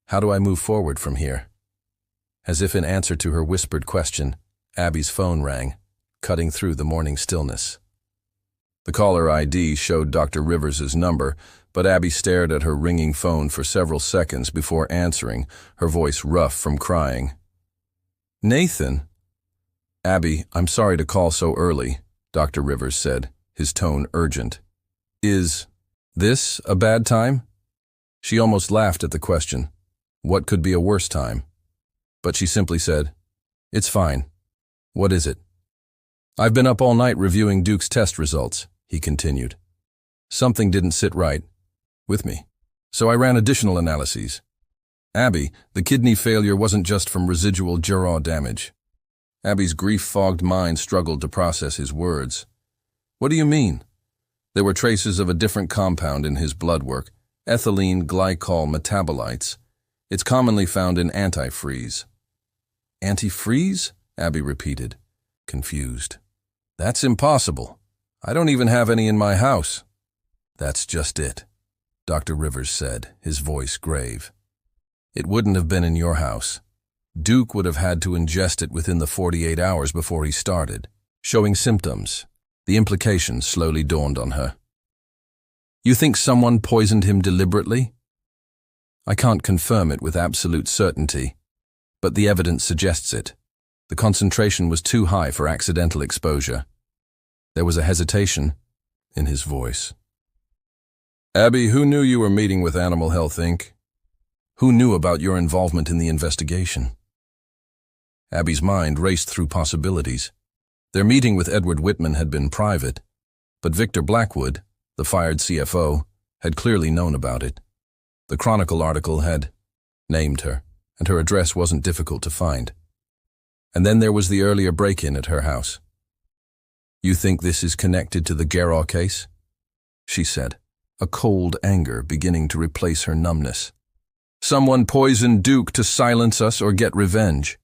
"How do I move forward from here?" As if in answer to her whispered question, Abby's phone rang, cutting through the morning stillness. The caller ID showed Dr. Rivers's number, but Abby stared at her ringing phone for several seconds before answering, her voice rough from crying. "Nathan?" "Abby, I'm sorry to call so early," Dr. Rivers said, his tone urgent. "Is this a bad time?" She almost laughed at the question. What could be a worse time? But she simply said, "It's fine. What is it?" "I've been up all night reviewing Duke's test results," he continued. "Something didn't sit right with me, so I ran additional analyses. Abby, the kidney failure wasn't just from residual jaw damage." Abby's grief-fogged mind struggled to process his words. "What do you mean?" "There were traces of a different compound in his blood work, ethylene glycol metabolites. It's commonly found in antifreeze." "Antifreeze?" Abby repeated, confused. "That's impossible. I don't even have any in my house." "That's just it," Dr. Rivers said, his voice grave. "It wouldn't have been in your house. Duke would have had to ingest it within the 48 hours before he started, showing symptoms." The implications slowly dawned on her. "You think someone poisoned him deliberately?" "I can't confirm it with absolute certainty, but the evidence suggests it. The concentration was too high for accidental exposure." There was a hesitation in his voice. "Abby, who knew you were meeting with Animal Health Inc.? Who knew about your involvement in the investigation?" Abby's mind raced through possibilities. Their meeting with Edward Whitman had been private, but Victor Blackwood, the fired CFO, had clearly known about it. The Chronicle article had named her, and her address wasn't difficult to find. And then there was the earlier break-in at her house. "You think this is connected to the Garraw case?" she said, a cold anger beginning to replace her numbness. "Someone poisoned Duke to silence us or get revenge."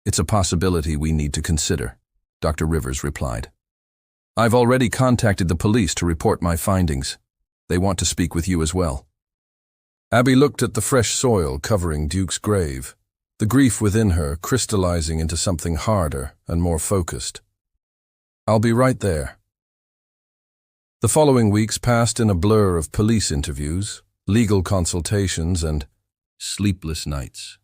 "It's a possibility we need to consider," Dr. Rivers replied. "I've already contacted the police to report my findings. They want to speak with you as well." Abby looked at the fresh soil covering Duke's grave, the grief within her crystallizing into something harder and more focused. "I'll be right there." The following weeks passed in a blur of police interviews, legal consultations, and sleepless nights.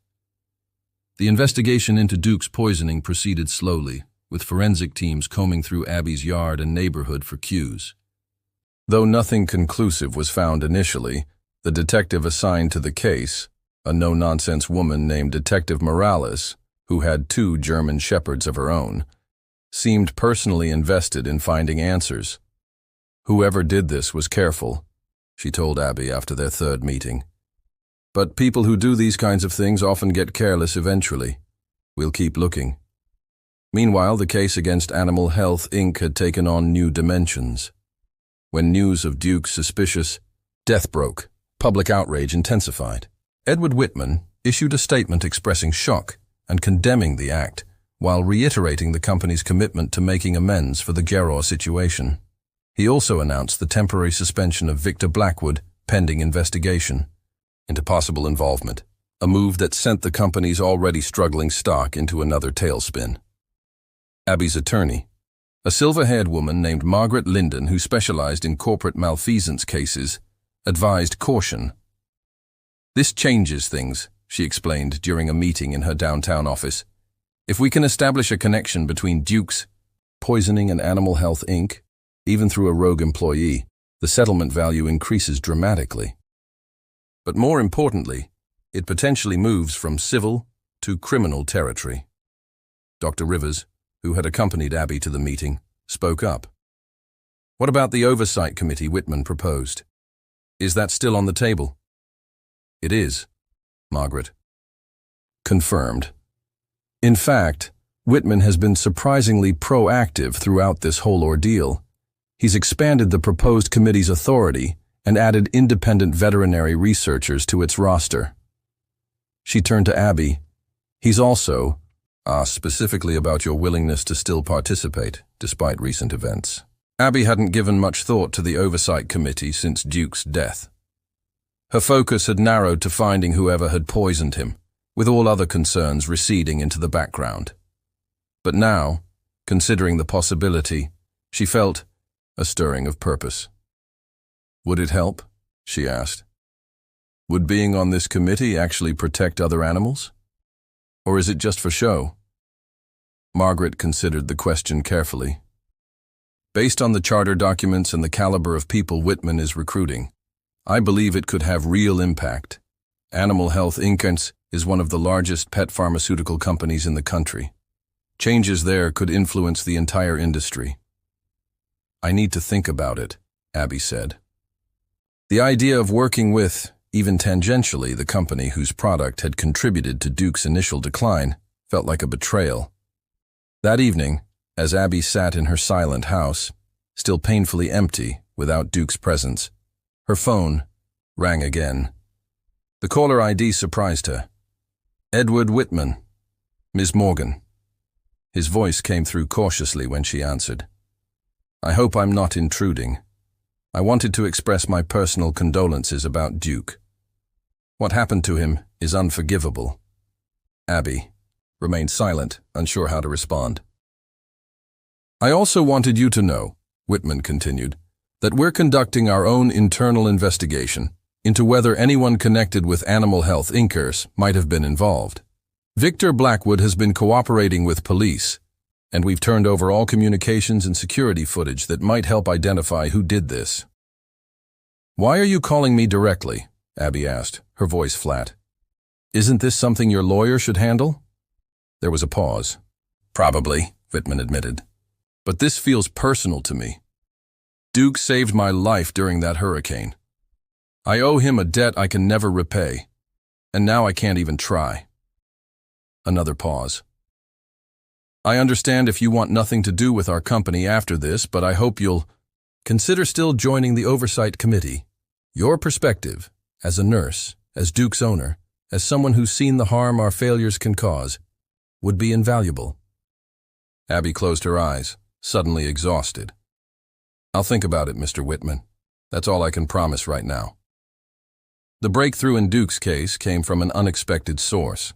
The investigation into Duke's poisoning proceeded slowly, with forensic teams combing through Abby's yard and neighborhood for cues. Though nothing conclusive was found initially, the detective assigned to the case, a no-nonsense woman named Detective Morales, who had 2 German shepherds of her own, seemed personally invested in finding answers. "Whoever did this was careful," she told Abby after their 3rd meeting. "But people who do these kinds of things often get careless eventually. We'll keep looking." Meanwhile, the case against Animal Health Inc. had taken on new dimensions. When news of Duke's suspicious death broke, public outrage intensified. Edward Whitman issued a statement expressing shock and condemning the act, while reiterating the company's commitment to making amends for the Garraw situation. He also announced the temporary suspension of Victor Blackwood pending investigation into possible involvement, a move that sent the company's already struggling stock into another tailspin. Abby's attorney, a silver-haired woman named Margaret Linden who specialized in corporate malfeasance cases, advised caution. This changes things, she explained during a meeting in her downtown office. If we can establish a connection between Duke's poisoning and Animal Health Inc., even through a rogue employee, the settlement value increases dramatically. But more importantly, it potentially moves from civil to criminal territory. Dr. Rivers, who had accompanied Abby to the meeting, spoke up. What about the oversight committee Whitman proposed? Is that still on the table? It is, Margaret confirmed. In fact, Whitman has been surprisingly proactive throughout this whole ordeal. He's expanded the proposed committee's authority and added independent veterinary researchers to its roster. She turned to Abby. He's also asked specifically about your willingness to still participate, despite recent events. Abby hadn't given much thought to the oversight committee since Duke's death. Her focus had narrowed to finding whoever had poisoned him, with all other concerns receding into the background. But now, considering the possibility, she felt a stirring of purpose. Would it help? She asked. Would being on this committee actually protect other animals? Or is it just for show? Margaret considered the question carefully. Based on the charter documents and the caliber of people Whitman is recruiting, I believe it could have real impact. Animal Health Inc. is one of the largest pet pharmaceutical companies in the country. Changes there could influence the entire industry. I need to think about it, Abby said. The idea of working with, even tangentially, the company whose product had contributed to Duke's initial decline felt like a betrayal. That evening, as Abby sat in her silent house, still painfully empty without Duke's presence, her phone rang again. The caller ID surprised her. Edward Whitman, Ms. Morgan. His voice came through cautiously when she answered. I hope I'm not intruding. I wanted to express my personal condolences about Duke. What happened to him is unforgivable. Abby remained silent, unsure how to respond. I also wanted you to know, Whitman continued, that we're conducting our own internal investigation into whether anyone connected with Animal Health Inc. might have been involved. Victor Blackwood has been cooperating with police, and we've turned over all communications and security footage that might help identify who did this. Why are you calling me directly? Abby asked, her voice flat. Isn't this something your lawyer should handle? There was a pause. Probably, Whitman admitted. But this feels personal to me. Duke saved my life during that hurricane. I owe him a debt I can never repay, and now I can't even try. Another pause. I understand if you want nothing to do with our company after this, but I hope you'll consider still joining the oversight committee. Your perspective, as a nurse, as Duke's owner, as someone who's seen the harm our failures can cause, would be invaluable. Abby closed her eyes, suddenly exhausted. I'll think about it, Mr. Whitman. That's all I can promise right now. The breakthrough in Duke's case came from an unexpected source.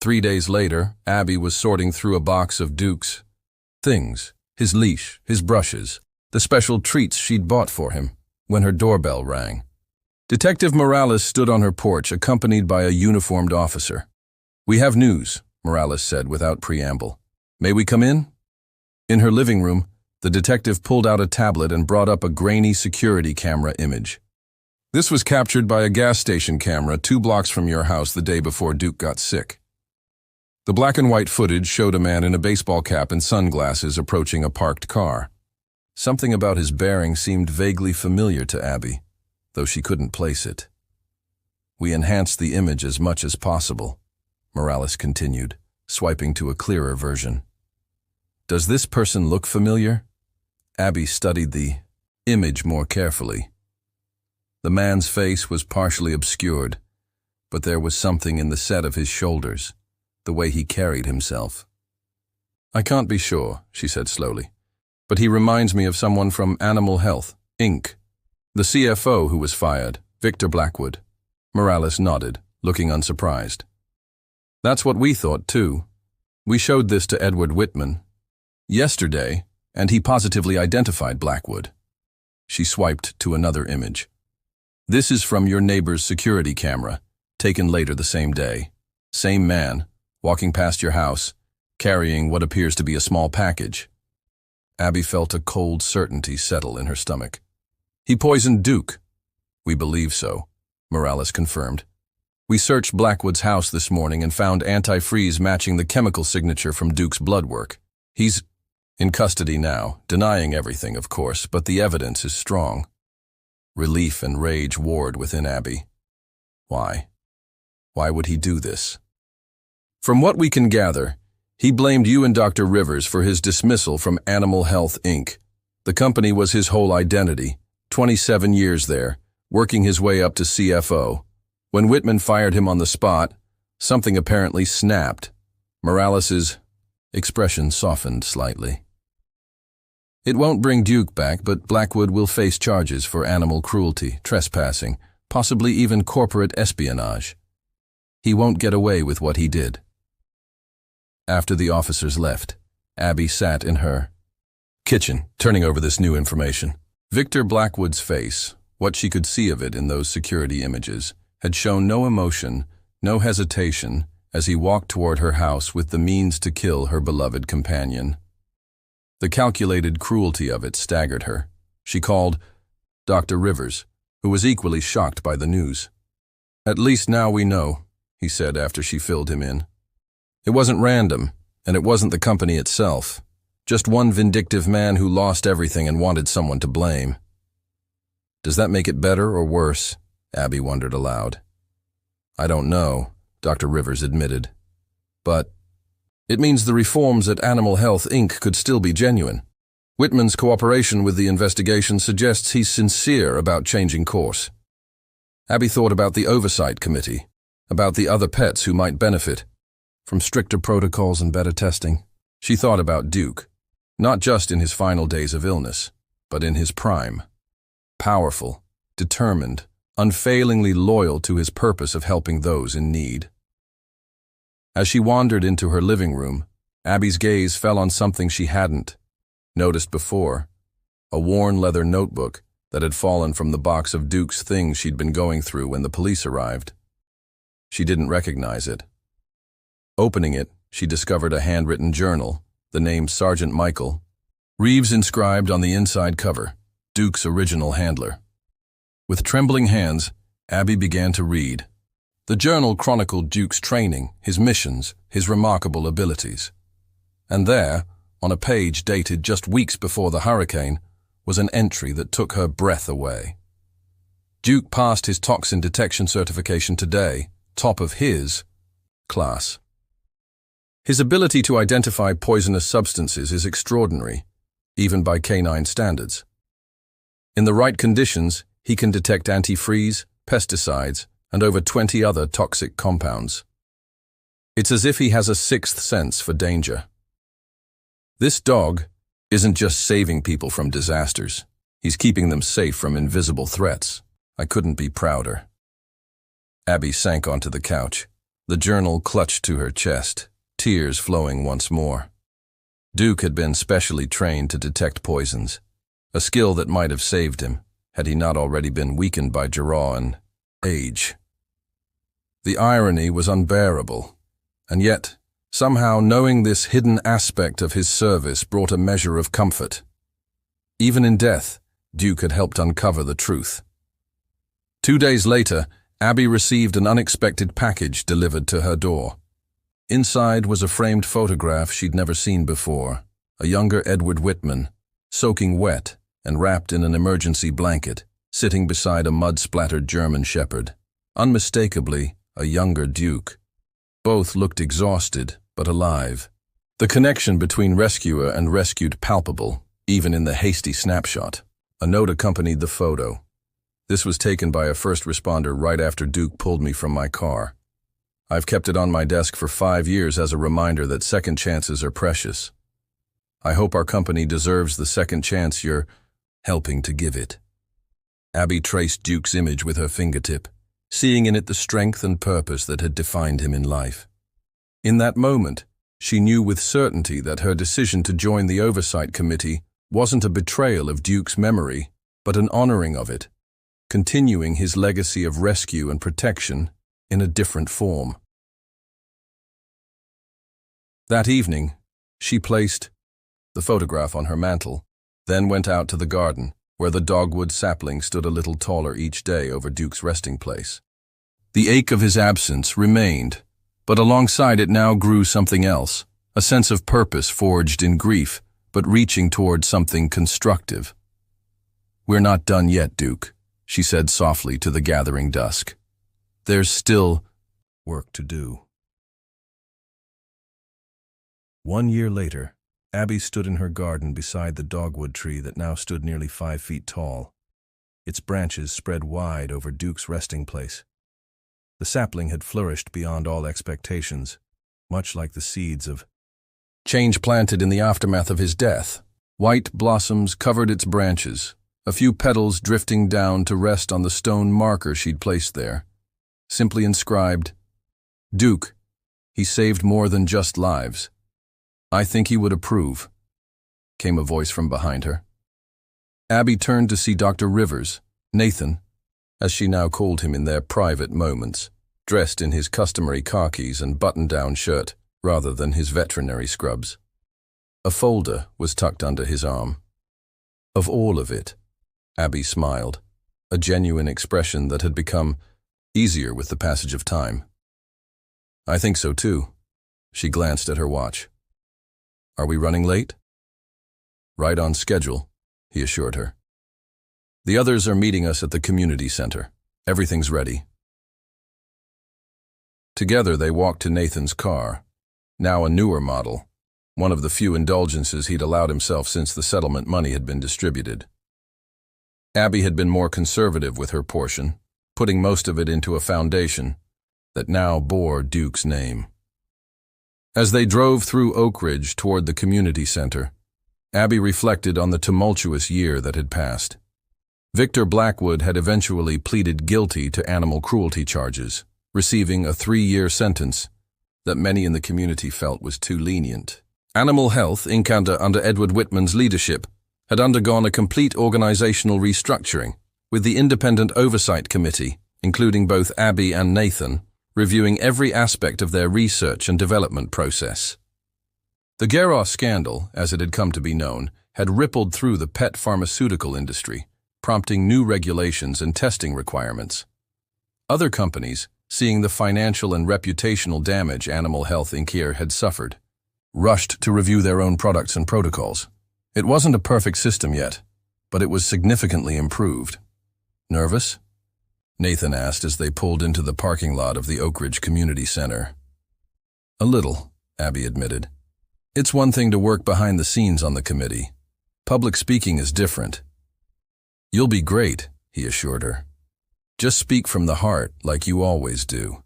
3 days later, Abby was sorting through a box of Duke's things, his leash, his brushes, the special treats she'd bought for him, when her doorbell rang. Detective Morales stood on her porch, accompanied by a uniformed officer. We have news, Morales said without preamble. May we come in? In her living room, the detective pulled out a tablet and brought up a grainy security camera image. This was captured by a gas station camera 2 blocks from your house the day before Duke got sick. The black and white footage showed a man in a baseball cap and sunglasses approaching a parked car. Something about his bearing seemed vaguely familiar to Abby, though she couldn't place it. We enhanced the image as much as possible, Morales continued, swiping to a clearer version. Does this person look familiar? Abby studied the image more carefully. The man's face was partially obscured, but there was something in the set of his shoulders, the way he carried himself. I can't be sure, she said slowly, but he reminds me of someone from Animal Health Inc., the CFO who was fired, Victor Blackwood. Morales nodded, looking unsurprised. That's what we thought, too. We showed this to Edward Whitman yesterday, and he positively identified Blackwood. She swiped to another image. This is from your neighbor's security camera. taken later the same day. Same man, walking past your house, carrying what appears to be a small package. Abby felt a cold certainty settle in her stomach. He poisoned Duke. We believe so, Morales confirmed. We searched Blackwood's house this morning and found antifreeze matching the chemical signature from Duke's blood work. He's in custody now, denying everything, of course, but the evidence is strong. Relief and rage warred within Abby. Why? Why would he do this? From what we can gather, he blamed you and Dr. Rivers for his dismissal from Animal Health, Inc. The company was his whole identity, 27 years there, working his way up to CFO. When Whitman fired him on the spot, something apparently snapped. Morales's expression softened slightly. It won't bring Duke back, but Blackwood will face charges for animal cruelty, trespassing, possibly even corporate espionage. He won't get away with what he did. After the officers left, Abby sat in her kitchen, turning over this new information. Victor Blackwood's face, what she could see of it in those security images, had shown no emotion, no hesitation, as he walked toward her house with the means to kill her beloved companion. The calculated cruelty of it staggered her. She called Dr. Rivers, who was equally shocked by the news. "At least now we know," he said after she filled him in. "It wasn't random, and it wasn't the company itself. Just one vindictive man who lost everything and wanted someone to blame." Does that make it better or worse? Abby wondered aloud. "I don't know," Dr. Rivers admitted. "But it means the reforms at Animal Health, Inc. could still be genuine. Whitman's cooperation with the investigation suggests he's sincere about changing course." Abby thought about the oversight committee, about the other pets who might benefit from stricter protocols and better testing. She thought about Duke, not just in his final days of illness, but in his prime. Powerful, determined, unfailingly loyal to his purpose of helping those in need. As she wandered into her living room, Abby's gaze fell on something she hadn't noticed before, a worn leather notebook that had fallen from the box of Duke's things she'd been going through when the police arrived. She didn't recognize it. Opening it, she discovered a handwritten journal, the name Sergeant Michael Reeves inscribed on the inside cover, Duke's original handler. With trembling hands, Abby began to read. The journal chronicled Duke's training, his missions, his remarkable abilities. And there, on a page dated just weeks before the hurricane, was an entry that took her breath away. Duke passed his toxin detection certification today, top of his class. His ability to identify poisonous substances is extraordinary, even by canine standards. In the right conditions, he can detect antifreeze, pesticides, and over 20 other toxic compounds. It's as if he has a sixth sense for danger. This dog isn't just saving people from disasters. He's keeping them safe from invisible threats. I couldn't be prouder. Abby sank onto the couch, the journal clutched to her chest, tears flowing once more. Duke had been specially trained to detect poisons, a skill that might have saved him, had he not already been weakened by Giraud and age. The irony was unbearable, and yet, somehow knowing this hidden aspect of his service brought a measure of comfort. Even in death, Duke had helped uncover the truth. 2 days later, Abby received an unexpected package delivered to her door. Inside was a framed photograph she'd never seen before, a younger Edward Whitman, soaking wet and wrapped in an emergency blanket, sitting beside a mud-splattered German shepherd. Unmistakably, a younger Duke. Both looked exhausted, but alive. The connection between rescuer and rescued palpable, even in the hasty snapshot. A note accompanied the photo. This was taken by a first responder right after Duke pulled me from my car. I've kept it on my desk for 5 years as a reminder that second chances are precious. I hope our company deserves the second chance you're helping to give it. Abby traced Duke's image with her fingertip, seeing in it the strength and purpose that had defined him in life. In that moment, she knew with certainty that her decision to join the oversight committee wasn't a betrayal of Duke's memory, but an honoring of it, continuing his legacy of rescue and protection in a different form. That evening, she placed the photograph on her mantel, then went out to the garden, where the dogwood sapling stood a little taller each day over Duke's resting place. The ache of his absence remained, but alongside it now grew something else, a sense of purpose forged in grief, but reaching toward something constructive. "We're not done yet, Duke," she said softly to the gathering dusk. "There's still work to do." 1 year later, Abby stood in her garden beside the dogwood tree that now stood nearly 5 feet tall. Its branches spread wide over Duke's resting place. The sapling had flourished beyond all expectations, much like the seeds of change planted in the aftermath of his death. White blossoms covered its branches, a few petals drifting down to rest on the stone marker she'd placed there, simply inscribed, "Duke, he saved more than just lives. I think he would approve," came a voice from behind her. Abby turned to see Dr. Rivers, Nathan, as she now called him in their private moments, dressed in his customary khakis and button-down shirt rather than his veterinary scrubs. A folder was tucked under his arm. Of all of it, Abby smiled, a genuine expression that had become easier with the passage of time. "I think so too." She glanced at her watch. "Are we running late?" "Right on schedule," he assured her. "The others are meeting us at the community center. Everything's ready." Together they walked to Nathan's car, now a newer model, one of the few indulgences he'd allowed himself since the settlement money had been distributed. Abby had been more conservative with her portion, putting most of it into a foundation that now bore Duke's name. As they drove through Oak Ridge toward the community center, Abby reflected on the tumultuous year that had passed. Victor Blackwood had eventually pleaded guilty to animal cruelty charges, receiving a 3-year sentence that many in the community felt was too lenient. Animal Health, under Edward Whitman's leadership, had undergone a complete organizational restructuring, with the Independent Oversight Committee, including both Abby and Nathan, reviewing every aspect of their research and development process. The Garrow scandal, as it had come to be known, had rippled through the pet pharmaceutical industry, prompting new regulations and testing requirements. Other companies, seeing the financial and reputational damage Animal Health had suffered, rushed to review their own products and protocols. It wasn't a perfect system yet, but it was significantly improved. "Nervous?" Nathan asked as they pulled into the parking lot of the Oak Ridge Community Center. "A little," Abby admitted. "It's one thing to work behind the scenes on the committee. Public speaking is different." "You'll be great," he assured her. "Just speak from the heart like you always do."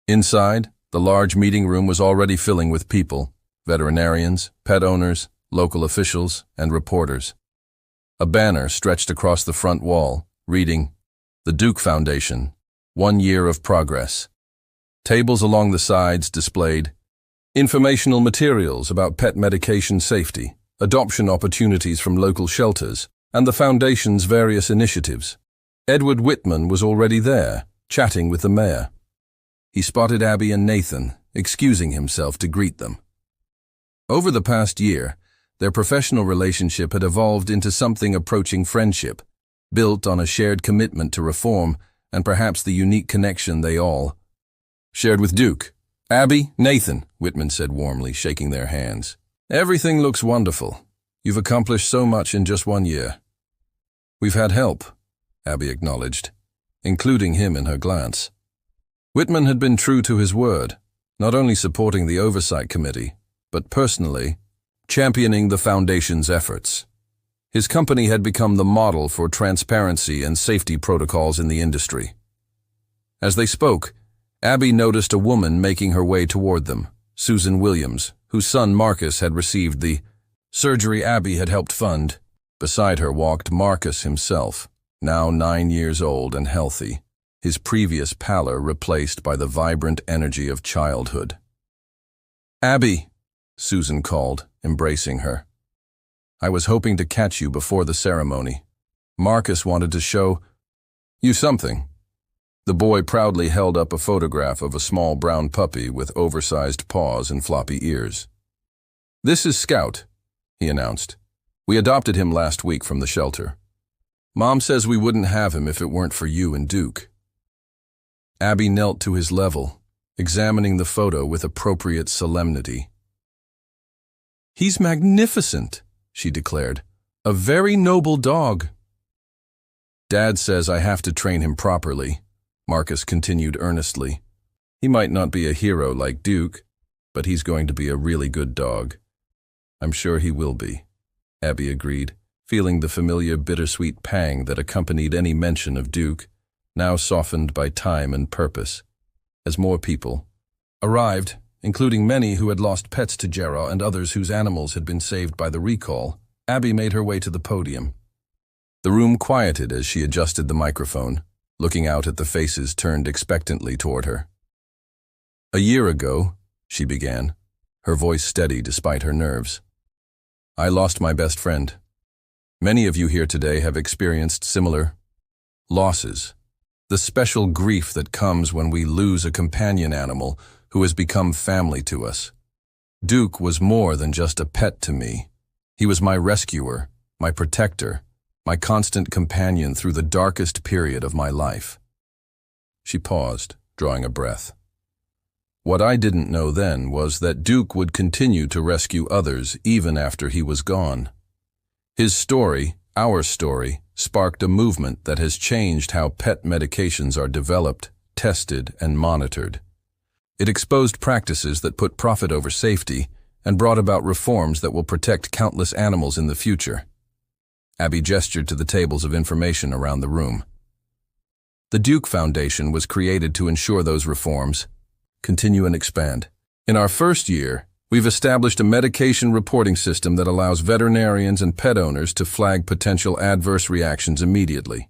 Inside, the large meeting room was already filling with people, veterinarians, pet owners, local officials, and reporters. A banner stretched across the front wall, reading, "The Duke Foundation, 1 year of progress." Tables along the sides displayed informational materials about pet medication safety, adoption opportunities from local shelters, and the Foundation's various initiatives. Edward Whitman was already there, chatting with the mayor. He spotted Abby and Nathan, excusing himself to greet them. Over the past year, their professional relationship had evolved into something approaching friendship, built on a shared commitment to reform and perhaps the unique connection they all shared with Duke. "Abby, Nathan," Whitman said warmly, shaking their hands. "Everything looks wonderful. You've accomplished so much in just 1 year." "We've had help," Abby acknowledged, including him in her glance. Whitman had been true to his word, not only supporting the Oversight Committee, but personally championing the Foundation's efforts. His company had become the model for transparency and safety protocols in the industry. As they spoke, Abby noticed a woman making her way toward them, Susan Williams, whose son Marcus had received the surgery Abby had helped fund. Beside her walked Marcus himself, now 9 years old and healthy, his previous pallor replaced by the vibrant energy of childhood. "Abby," Susan called, embracing her. "I was hoping to catch you before the ceremony. Marcus wanted to show you something." The boy proudly held up a photograph of a small brown puppy with oversized paws and floppy ears. "This is Scout," he announced. "We adopted him last week from the shelter. Mom says we wouldn't have him if it weren't for you and Duke." Abby knelt to his level, examining the photo with appropriate solemnity. "He's magnificent," she declared. "A very noble dog." "Dad says I have to train him properly," Marcus continued earnestly. "He might not be a hero like Duke, but he's going to be a really good dog." "I'm sure he will be," Abby agreed, feeling the familiar bittersweet pang that accompanied any mention of Duke, now softened by time and purpose. As more people arrived, including many who had lost pets to Jera and others whose animals had been saved by the recall, Abby made her way to the podium. The room quieted as she adjusted the microphone, looking out at the faces turned expectantly toward her. "A year ago," she began, her voice steady despite her nerves, "I lost my best friend. Many of you here today have experienced similar losses. The special grief that comes when we lose a companion animal who has become family to us. Duke was more than just a pet to me. He was my rescuer, my protector, my constant companion through the darkest period of my life." She paused, drawing a breath. What I didn't know then was that Duke would continue to rescue others even after he was gone. His story, our story, sparked a movement that has changed how pet medications are developed, tested, and monitored. It exposed practices that put profit over safety and brought about reforms that will protect countless animals in the future. Abby gestured to the tables of information around the room. The Duke Foundation was created to ensure those reforms continue and expand. In our first year, we've established a medication reporting system that allows veterinarians and pet owners to flag potential adverse reactions immediately.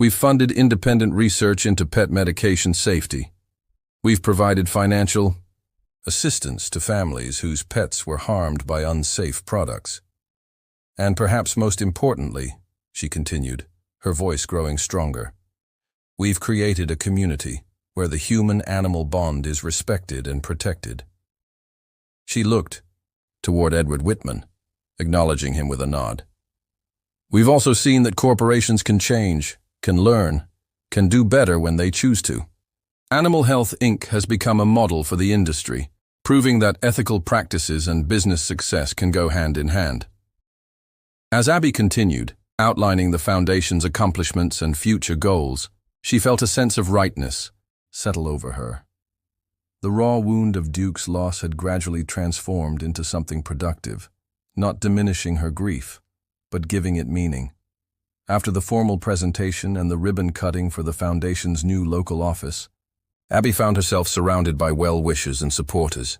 We've funded independent research into pet medication safety. We've provided financial assistance to families whose pets were harmed by unsafe products. And perhaps most importantly, she continued, her voice growing stronger, we've created a community where the human-animal bond is respected and protected. She looked toward Edward Whitman, acknowledging him with a nod. We've also seen that corporations can change, can learn, can do better when they choose to. Animal Health Inc. has become a model for the industry, proving that ethical practices and business success can go hand in hand. As Abby continued, outlining the Foundation's accomplishments and future goals, she felt a sense of rightness settle over her. The raw wound of Duke's loss had gradually transformed into something productive, not diminishing her grief, but giving it meaning. After the formal presentation and the ribbon cutting for the Foundation's new local office, Abby found herself surrounded by well-wishers and supporters.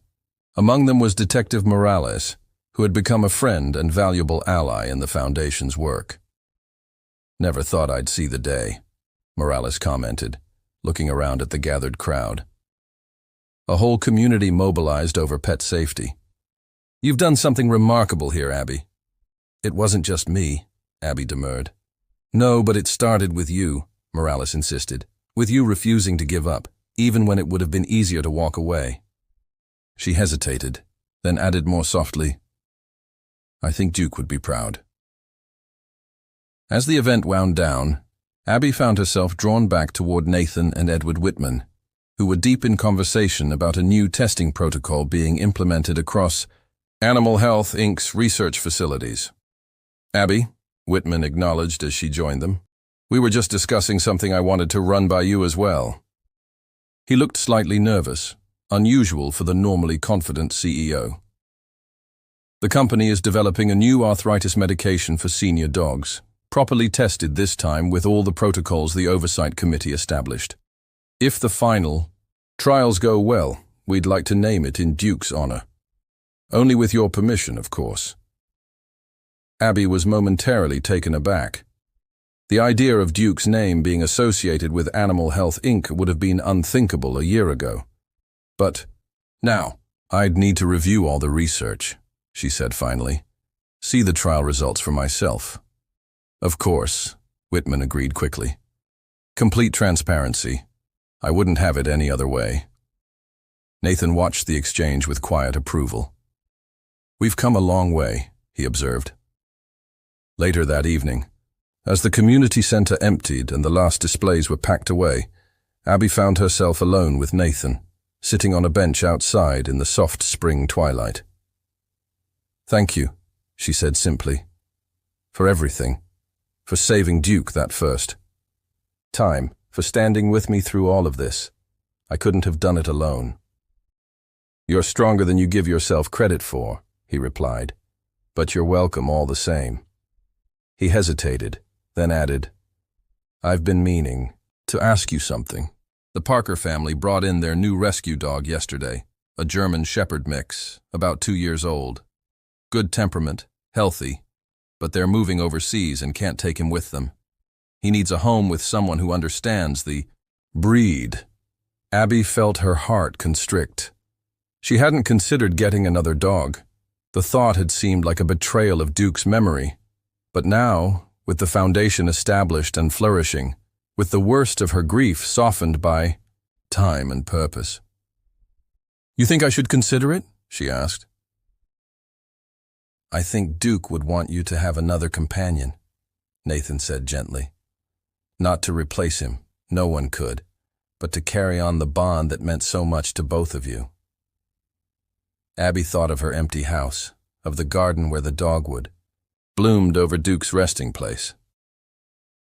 Among them was Detective Morales, who had become a friend and valuable ally in the Foundation's work. "Never thought I'd see the day," Morales commented, looking around at the gathered crowd. A whole community mobilized over pet safety. "You've done something remarkable here, Abby." "It wasn't just me," Abby demurred. "No, but it started with you," Morales insisted, "with you refusing to give up, even when it would have been easier to walk away." She hesitated, then added more softly, "I think Duke would be proud." As the event wound down, Abby found herself drawn back toward Nathan and Edward Whitman, who were deep in conversation about a new testing protocol being implemented across Animal Health Inc.'s research facilities. "Abby," Whitman acknowledged as she joined them, "we were just discussing something I wanted to run by you as well." He looked slightly nervous, unusual for the normally confident CEO. "The company is developing a new arthritis medication for senior dogs, properly tested this time with all the protocols the Oversight Committee established. If the final trials go well, we'd like to name it in Duke's honor. Only with your permission, of course." Abby was momentarily taken aback. The idea of Duke's name being associated with Animal Health Inc. would have been unthinkable a year ago. "But now, I'd need to review all the research," she said finally. "See the trial results for myself." "Of course," Whitman agreed quickly. Complete transparency. I wouldn't have it any other way. Nathan watched the exchange with quiet approval. We've come a long way, he observed. Later that evening, as the community center emptied and the last displays were packed away, Abby found herself alone with Nathan, sitting on a bench outside in the soft spring twilight. Thank you, she said simply. For everything. For saving Duke that first time, for standing with me through all of this. I couldn't have done it alone. You're stronger than you give yourself credit for, he replied, but you're welcome all the same. He hesitated, then added, I've been meaning to ask you something. The Parker family brought in their new rescue dog yesterday, a German Shepherd mix, about 2 years old. Good temperament, healthy, but they're moving overseas and can't take him with them. He needs a home with someone who understands the breed. Abby felt her heart constrict. She hadn't considered getting another dog. The thought had seemed like a betrayal of Duke's memory. But now, with the foundation established and flourishing, with the worst of her grief softened by time and purpose. You think I should consider it? She asked. I think Duke would want you to have another companion, Nathan said gently. Not to replace him, no one could, but to carry on the bond that meant so much to both of you. Abby thought of her empty house, of the garden where the dogwood bloomed over Duke's resting place.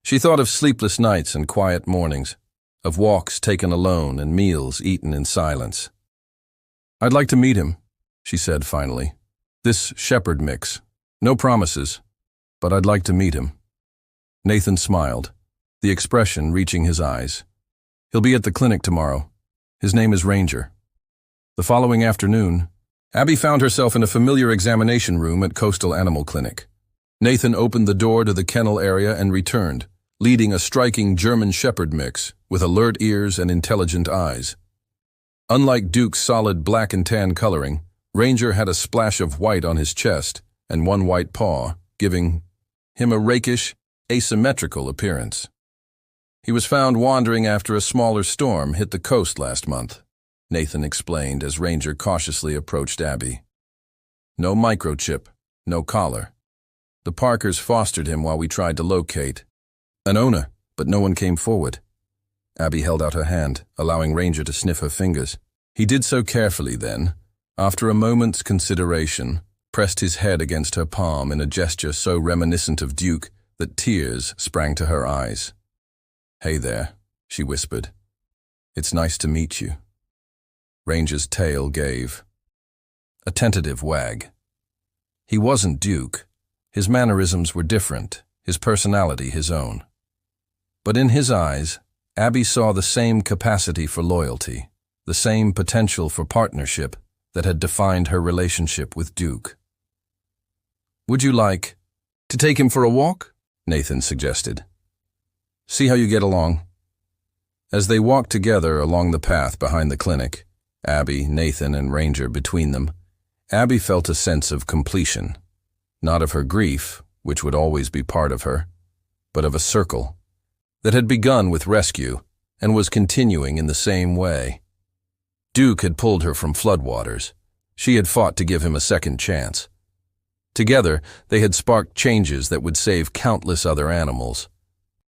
She thought of sleepless nights and quiet mornings, of walks taken alone and meals eaten in silence. I'd like to meet him, she said finally. This Shepherd mix. No promises, but I'd like to meet him. Nathan smiled, the expression reaching his eyes. He'll be at the clinic tomorrow. His name is Ranger. The following afternoon, Abby found herself in a familiar examination room at Coastal Animal Clinic. Nathan opened the door to the kennel area and returned, leading a striking German Shepherd mix with alert ears and intelligent eyes. Unlike Duke's solid black and tan coloring, Ranger had a splash of white on his chest and one white paw, giving him a rakish, asymmetrical appearance. He was found wandering after a smaller storm hit the coast last month, Nathan explained as Ranger cautiously approached Abby. No microchip, no collar. The Parkers fostered him while we tried to locate an owner, but no one came forward. Abby held out her hand, allowing Ranger to sniff her fingers. He did so carefully then, after a moment's consideration, pressed his head against her palm in a gesture so reminiscent of Duke that tears sprang to her eyes. Hey there, she whispered. It's nice to meet you. Ranger's tail gave a tentative wag. He wasn't Duke. His mannerisms were different, his personality his own. But in his eyes, Abby saw the same capacity for loyalty, the same potential for partnership that had defined her relationship with Duke. Would you like to take him for a walk? Nathan suggested. See how you get along. As they walked together along the path behind the clinic, Abby, Nathan, and Ranger between them, Abby felt a sense of completion, not of her grief, which would always be part of her, but of a circle that had begun with rescue and was continuing in the same way. Duke had pulled her from floodwaters. She had fought to give him a second chance. Together, they had sparked changes that would save countless other animals.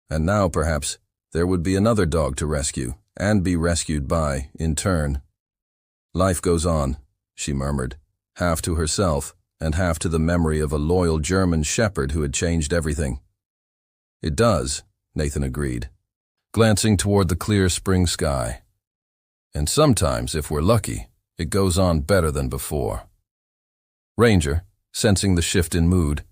And now, perhaps, there would be another dog to rescue, and be rescued by, in turn. Life goes on, she murmured, half to herself and half to the memory of a loyal German shepherd who had changed everything. It does, Nathan agreed, glancing toward the clear spring sky. And sometimes, if we're lucky, it goes on better than before. Ranger, sensing the shift in mood,